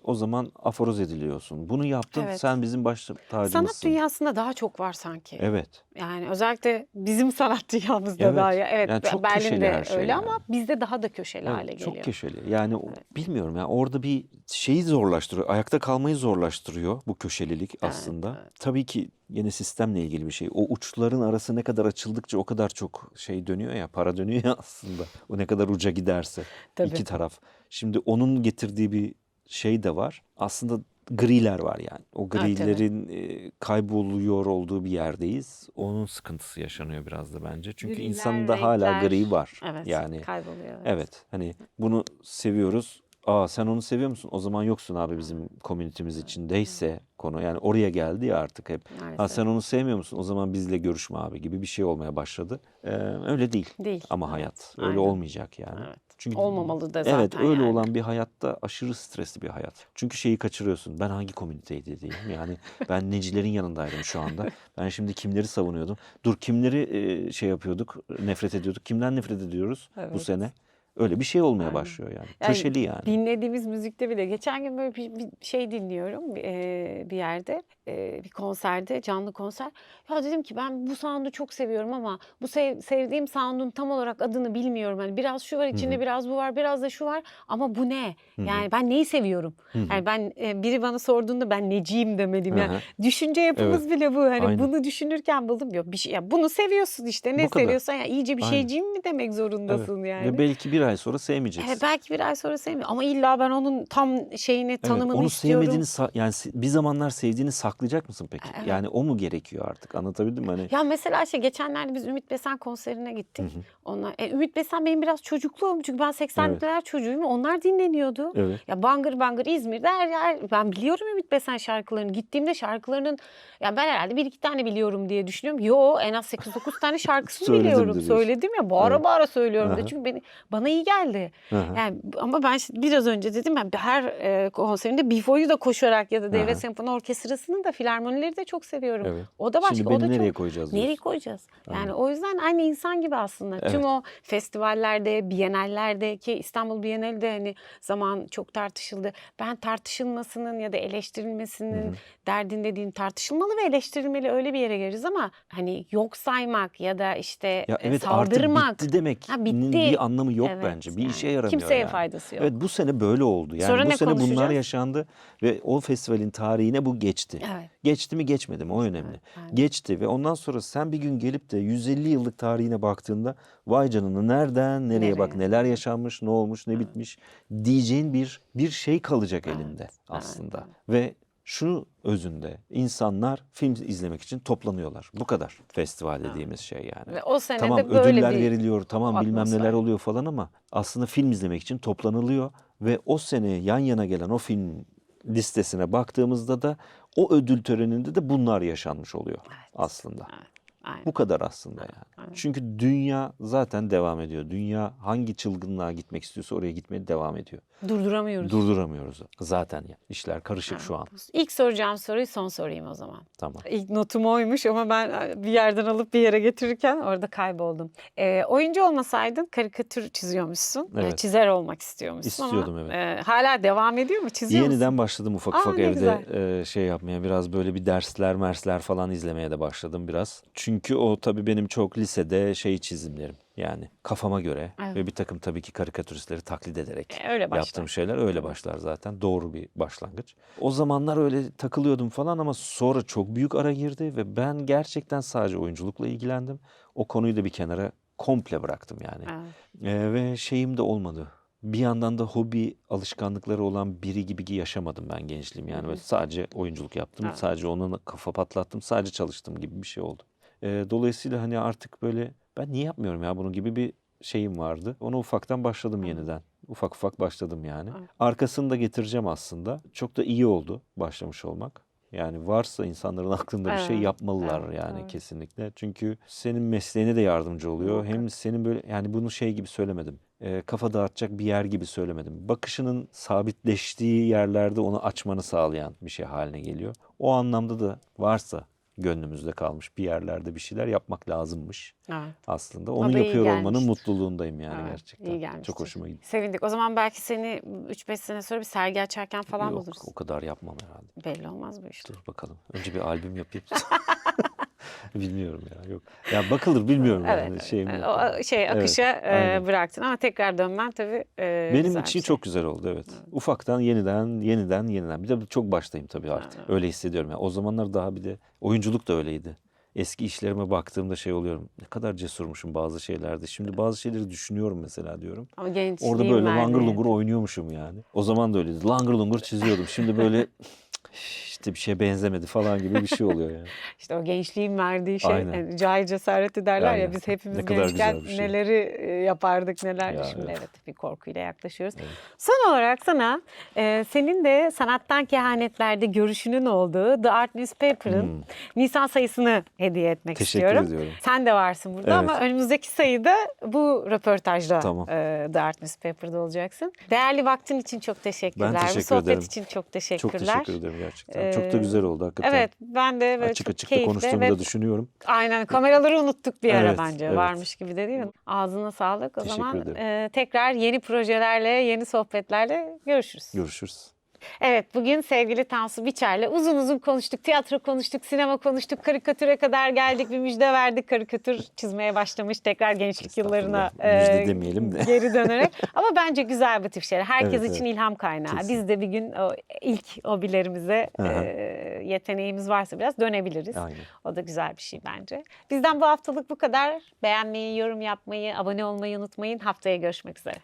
[SPEAKER 1] o zaman aforoz ediliyorsun. Bunu yaptın
[SPEAKER 3] Evet.
[SPEAKER 1] sen bizim baş tacımızsın.
[SPEAKER 3] Sanat dünyasında daha çok var sanki.
[SPEAKER 1] Evet.
[SPEAKER 3] Yani özellikle bizim sanat dünyamızda
[SPEAKER 1] Evet.
[SPEAKER 3] daha. Evet,
[SPEAKER 1] Yani çok köşeli
[SPEAKER 3] Berlin'de
[SPEAKER 1] her şey
[SPEAKER 3] öyle
[SPEAKER 1] yani.
[SPEAKER 3] ama bizde daha da köşeli hale
[SPEAKER 1] Evet,
[SPEAKER 3] geliyor.
[SPEAKER 1] çok köşeli. Yani bilmiyorum ya orada bir şeyi zorlaştırıyor. Ayakta kalmayı zorlaştırıyor bu köşelilik aslında. Tabii ki yine sistemle ilgili bir şey. O uçların arası ne kadar açıldıkça o kadar çok şey dönüyor ya, para dönüyor ya aslında. O ne kadar uca giderse
[SPEAKER 3] Tabii.
[SPEAKER 1] iki taraf. Şimdi onun getirdiği bir şey de var. Aslında griler var yani. O
[SPEAKER 3] tabii.
[SPEAKER 1] grilerin kayboluyor olduğu bir yerdeyiz. Onun sıkıntısı yaşanıyor biraz da bence. Çünkü
[SPEAKER 3] Griler,
[SPEAKER 1] insanın da hala
[SPEAKER 3] renkler,
[SPEAKER 1] gri var.
[SPEAKER 3] Evet,
[SPEAKER 1] Yani
[SPEAKER 3] kayboluyor.
[SPEAKER 1] evet hani bunu seviyoruz. Aa sen onu seviyor musun? O zaman yoksun abi bizim komünitemiz içindeyse konu. Yani oraya geldi ya artık hep. Ha
[SPEAKER 3] Maalesef.
[SPEAKER 1] sen onu sevmiyor musun? O zaman bizle görüşme abi gibi bir şey olmaya başladı. Öyle değil.
[SPEAKER 3] Değil.
[SPEAKER 1] Ama
[SPEAKER 3] Evet,
[SPEAKER 1] hayat öyle
[SPEAKER 3] aynen.
[SPEAKER 1] olmayacak yani.
[SPEAKER 3] Evet.
[SPEAKER 1] Çünkü
[SPEAKER 3] Olmamalı da zaten
[SPEAKER 1] evet öyle
[SPEAKER 3] yani.
[SPEAKER 1] olan bir hayatta aşırı stresli bir hayat. Çünkü şeyi kaçırıyorsun. Ben hangi komüniteydi diyeyim. Yani ben necilerin yanındaydım şu anda. Ben şimdi kimleri savunuyordum? Dur kimleri şey yapıyorduk, nefret ediyorduk. Kimden nefret ediyoruz bu
[SPEAKER 3] Evet.
[SPEAKER 1] sene? Öyle bir şey olmaya
[SPEAKER 3] Aynen.
[SPEAKER 1] başlıyor yani.
[SPEAKER 3] Yani
[SPEAKER 1] Köşeli yani.
[SPEAKER 3] dinlediğimiz müzikte bile. Geçen gün böyle bir şey dinliyorum bir yerde. Bir konserde, canlı konser. Ya dedim ki ben bu sound'u çok seviyorum ama bu sevdiğim sound'un tam olarak adını bilmiyorum. Hani biraz şu var içinde, biraz bu var, biraz da şu var. Ama bu ne? Yani ben neyi seviyorum? Yani ben biri bana sorduğunda ben neciyim demeliyim.
[SPEAKER 1] Hı
[SPEAKER 3] Yani
[SPEAKER 1] hı.
[SPEAKER 3] düşünce yapımız
[SPEAKER 1] Evet.
[SPEAKER 3] bile bu. Hani
[SPEAKER 1] Aynen.
[SPEAKER 3] bunu düşünürken buldum. Yok bir şey. Ya bunu seviyorsun işte. Ne
[SPEAKER 1] Bu kadar.
[SPEAKER 3] seviyorsan ya iyice bir
[SPEAKER 1] Aynen.
[SPEAKER 3] şeyciyim mi demek
[SPEAKER 1] Evet.
[SPEAKER 3] zorundasın yani.
[SPEAKER 1] Ve belki bir ay sonra sevmeyeceksin.
[SPEAKER 3] Belki bir ay sonra sevmiyorum ama illa ben onun tam şeyini,
[SPEAKER 1] Evet,
[SPEAKER 3] tanımını
[SPEAKER 1] onu
[SPEAKER 3] istiyorum.
[SPEAKER 1] sevmediğini yani bir zamanlar sevdiğini saklayacak mısın peki?
[SPEAKER 3] Evet.
[SPEAKER 1] Yani o mu gerekiyor artık? Anlatabildim mi? Hani
[SPEAKER 3] Ya mesela geçenlerde biz Ümit Besen konserine gittik. Onlar, Ümit Besen benim biraz çocukluğum çünkü ben 80'ler çocuğuyum. Onlar dinleniyordu.
[SPEAKER 1] Evet.
[SPEAKER 3] Ya bangır bangır İzmir'de her yer. Ben biliyorum Ümit Besen şarkılarını. Gittiğimde şarkılarının ya ben herhalde bir iki tane biliyorum diye düşünüyorum. Yo en az 8-9 tane şarkısını
[SPEAKER 1] Söyledim de
[SPEAKER 3] biliyorum.
[SPEAKER 1] diyorsun.
[SPEAKER 3] Söyledim ya bağıra
[SPEAKER 1] Evet.
[SPEAKER 3] bağıra söylüyorum da
[SPEAKER 1] Aha.
[SPEAKER 3] çünkü bana iyi geldi.
[SPEAKER 1] Aha.
[SPEAKER 3] Yani ama ben biraz önce dedim ben her konserinde Bifo'yu da koşarak ya da Devlet
[SPEAKER 1] Aha.
[SPEAKER 3] Senfoni Orkestrası'nı da filarmonileri de çok seviyorum.
[SPEAKER 1] Evet.
[SPEAKER 3] O da başka.
[SPEAKER 1] Şimdi
[SPEAKER 3] o
[SPEAKER 1] beni
[SPEAKER 3] da
[SPEAKER 1] nereye
[SPEAKER 3] çok.
[SPEAKER 1] koyacağız
[SPEAKER 3] Nereye
[SPEAKER 1] diyorsun.
[SPEAKER 3] koyacağız? Yani
[SPEAKER 1] Aynen.
[SPEAKER 3] o yüzden aynı insan gibi aslında. Tüm
[SPEAKER 1] Evet.
[SPEAKER 3] o festivallerde, bienallerde ki İstanbul Bienali hani zaman çok tartışıldı. Ben tartışılmasının ya da eleştirilmesinin derdinde değilim. Tartışılmalı ve eleştirilmeli öyle bir yere geliriz ama hani yok saymak ya da işte
[SPEAKER 1] Ya evet
[SPEAKER 3] saldırmak.
[SPEAKER 1] artık bitti demek
[SPEAKER 3] bitti.
[SPEAKER 1] bir anlamı yok
[SPEAKER 3] Evet,
[SPEAKER 1] bence. Bir
[SPEAKER 3] yani
[SPEAKER 1] işe yaramıyor
[SPEAKER 3] kimseye
[SPEAKER 1] yani.
[SPEAKER 3] faydası yok.
[SPEAKER 1] Evet bu sene böyle oldu. Yani
[SPEAKER 3] Sonra
[SPEAKER 1] bu
[SPEAKER 3] ne
[SPEAKER 1] sene bunlar
[SPEAKER 3] konuşacağız?
[SPEAKER 1] yaşandı ve o festivalin tarihine bu geçti.
[SPEAKER 3] Evet.
[SPEAKER 1] Geçti mi geçmedi mi o önemli.
[SPEAKER 3] aynen.
[SPEAKER 1] Geçti ve ondan sonra sen bir gün gelip de 150 yıllık tarihine baktığında vay canına nereden nereye bak
[SPEAKER 3] Nereye?
[SPEAKER 1] neler yaşanmış, ne olmuş, ne bitmiş diyeceğin bir şey kalacak elinde aslında. Ve şu özünde insanlar film izlemek için toplanıyorlar. Bu kadar festival dediğimiz şey yani.
[SPEAKER 3] Ve o sene
[SPEAKER 1] Tamam
[SPEAKER 3] de böyle
[SPEAKER 1] ödüller
[SPEAKER 3] bir
[SPEAKER 1] veriliyor, tamam bilmem
[SPEAKER 3] atmosfer.
[SPEAKER 1] neler oluyor falan ama aslında film izlemek için toplanılıyor ve o sene yan yana gelen o film listesine baktığımızda da o ödül töreninde de bunlar yaşanmış oluyor aslında.
[SPEAKER 3] Evet, aynen.
[SPEAKER 1] Bu kadar aslında yani. Çünkü dünya zaten devam ediyor. Dünya hangi çılgınlığa gitmek istiyorsa oraya gitmeye devam ediyor.
[SPEAKER 3] Durduramıyoruz.
[SPEAKER 1] Durduramıyoruz zaten ya. İşler karışık şu an.
[SPEAKER 3] İlk soracağım soruyu son sorayım o zaman.
[SPEAKER 1] Tamam.
[SPEAKER 3] İlk notum oymuş ama ben bir yerden alıp bir yere getirirken orada kayboldum. Oyuncu olmasaydın karikatür çiziyormuşsun.
[SPEAKER 1] Evet.
[SPEAKER 3] Çizer olmak istiyormuşsun
[SPEAKER 1] İstiyordum,
[SPEAKER 3] ama
[SPEAKER 1] evet.
[SPEAKER 3] hala devam ediyor mu? Çiziyor musun?
[SPEAKER 1] Yeniden başladım ufak
[SPEAKER 3] Aa,
[SPEAKER 1] ufak
[SPEAKER 3] ne
[SPEAKER 1] evde şey yapmaya. Biraz böyle bir dersler falan izlemeye de başladım biraz. Çünkü o tabii benim çok lisede çizimlerim. Yani kafama göre ve bir takım tabii ki karikatüristleri taklit ederek
[SPEAKER 3] Öyle başlar.
[SPEAKER 1] yaptığım şeyler öyle başlar zaten. Doğru bir başlangıç. O zamanlar öyle takılıyordum falan ama sonra çok büyük ara girdi ve ben gerçekten sadece oyunculukla ilgilendim. O konuyu da bir kenara komple bıraktım yani.
[SPEAKER 3] Evet.
[SPEAKER 1] Ve şeyim de olmadı. Bir yandan da hobi alışkanlıkları olan biri gibi yaşamadım ben gençliğim. Yani böyle sadece oyunculuk yaptım, sadece ona kafa patlattım, sadece çalıştım gibi bir şey oldu. Dolayısıyla hani artık böyle ben niye yapmıyorum ya bunun gibi bir şeyim vardı. Ona ufaktan başladım yeniden. Ufak ufak başladım yani. Arkasını da getireceğim aslında. Çok da iyi oldu başlamış olmak. Yani varsa insanların aklında bir şey
[SPEAKER 3] Evet,
[SPEAKER 1] yapmalılar
[SPEAKER 3] evet,
[SPEAKER 1] yani
[SPEAKER 3] evet.
[SPEAKER 1] kesinlikle. Çünkü senin mesleğine de yardımcı oluyor.
[SPEAKER 3] Muhakkak.
[SPEAKER 1] Hem senin böyle yani bunu şey gibi söylemedim. Kafa dağıtacak bir yer gibi söylemedim. Bakışının sabitleştiği yerlerde onu açmanı sağlayan bir şey haline geliyor. O anlamda da varsa gönlümüzde kalmış bir yerlerde bir şeyler yapmak lazımmış
[SPEAKER 3] Evet.
[SPEAKER 1] aslında.
[SPEAKER 3] O
[SPEAKER 1] Onu
[SPEAKER 3] da iyi
[SPEAKER 1] yapıyor olmanın
[SPEAKER 3] gelmiştir.
[SPEAKER 1] mutluluğundayım yani
[SPEAKER 3] Evet,
[SPEAKER 1] gerçekten.
[SPEAKER 3] iyi gelmiştir.
[SPEAKER 1] Çok hoşuma gitti.
[SPEAKER 3] Sevindik. O zaman belki seni 3-5 sene sonra bir sergi açarken falan
[SPEAKER 1] Yok
[SPEAKER 3] buluruz.
[SPEAKER 1] o kadar yapmam herhalde.
[SPEAKER 3] Belli olmaz bu işte.
[SPEAKER 1] Dur bakalım. Önce bir albüm yapayım. Bilmiyorum ya yok. Ya bakılır bilmiyorum yani
[SPEAKER 3] Evet,
[SPEAKER 1] şeyim
[SPEAKER 3] evet.
[SPEAKER 1] yok.
[SPEAKER 3] O
[SPEAKER 1] yani.
[SPEAKER 3] akışa
[SPEAKER 1] aynen.
[SPEAKER 3] bıraktın ama tekrar dönmen tabii
[SPEAKER 1] Benim
[SPEAKER 3] güzel
[SPEAKER 1] için
[SPEAKER 3] bir şey.
[SPEAKER 1] çok güzel oldu evet. Ufaktan yeniden. Bir de çok baştayım tabii artık. Öyle hissediyorum. Yani o zamanlar daha bir de oyunculuk da öyleydi. Eski işlerime baktığımda şey oluyorum. Ne kadar cesurmuşum bazı şeylerde. Şimdi bazı şeyleri düşünüyorum mesela diyorum.
[SPEAKER 3] Ama gençliğin
[SPEAKER 1] Orada böyle
[SPEAKER 3] verdi.
[SPEAKER 1] langır lungur oynuyormuşum yani. O zaman da öyleydi. Langır lungur çiziyordum. Şimdi böyle işte bir şeye benzemedi falan gibi bir şey oluyor yani.
[SPEAKER 3] İşte o gençliğin verdiği şey,
[SPEAKER 1] Aynen.
[SPEAKER 3] yani cahil cesareti derler ya,
[SPEAKER 1] Aynen.
[SPEAKER 3] biz hepimiz
[SPEAKER 1] Ne kadar
[SPEAKER 3] gençken
[SPEAKER 1] güzel bir şey.
[SPEAKER 3] neleri yapardık neler.
[SPEAKER 1] Ya,
[SPEAKER 3] Şimdi
[SPEAKER 1] evet.
[SPEAKER 3] evet bir korkuyla yaklaşıyoruz. Son olarak sana senin de Sanattan Kehanetlerde görüşünün olduğu The Art Newspaper'ın Nisan sayısını hediye etmek
[SPEAKER 1] Teşekkür
[SPEAKER 3] istiyorum.
[SPEAKER 1] ediyorum.
[SPEAKER 3] Sen de varsın burada
[SPEAKER 1] Evet.
[SPEAKER 3] ama önümüzdeki sayıda bu röportajda
[SPEAKER 1] Tamam.
[SPEAKER 3] The Art Newspaper'da olacaksın. Değerli vaktin için çok teşekkürler.
[SPEAKER 1] Ben teşekkür
[SPEAKER 3] Bu sohbet
[SPEAKER 1] ederim.
[SPEAKER 3] için çok teşekkürler.
[SPEAKER 1] Çok teşekkür ederim gerçekten. Çok da güzel oldu hakikaten.
[SPEAKER 3] Evet, ben de böyle
[SPEAKER 1] Açık
[SPEAKER 3] çok
[SPEAKER 1] açık da
[SPEAKER 3] keyifli
[SPEAKER 1] konuştuğumu
[SPEAKER 3] ve
[SPEAKER 1] da düşünüyorum.
[SPEAKER 3] aynen kameraları unuttuk bir ara
[SPEAKER 1] Evet,
[SPEAKER 3] bence.
[SPEAKER 1] evet.
[SPEAKER 3] Varmış gibi de değil mi? Ağzına sağlık. O
[SPEAKER 1] Teşekkür
[SPEAKER 3] zaman
[SPEAKER 1] ederim.
[SPEAKER 3] tekrar yeni projelerle, yeni sohbetlerle görüşürüz.
[SPEAKER 1] Görüşürüz.
[SPEAKER 3] Evet, bugün sevgili Tansu Biçer'le uzun uzun konuştuk. Tiyatro konuştuk, sinema konuştuk, karikatüre kadar geldik. Bir müjde verdik. Karikatür çizmeye başlamış. Tekrar gençlik yıllarına
[SPEAKER 1] Müjde demeyelim de.
[SPEAKER 3] geri dönerek. Ama bence güzel bu tip şeyler. Herkes
[SPEAKER 1] Evet,
[SPEAKER 3] için
[SPEAKER 1] evet.
[SPEAKER 3] ilham kaynağı.
[SPEAKER 1] Kesin.
[SPEAKER 3] Biz de bir gün o ilk hobilerimize
[SPEAKER 1] Aha.
[SPEAKER 3] yeteneğimiz varsa biraz dönebiliriz.
[SPEAKER 1] Aynen.
[SPEAKER 3] O da güzel bir şey bence. Bizden bu haftalık bu kadar. Beğenmeyi, yorum yapmayı, abone olmayı unutmayın. Haftaya görüşmek üzere.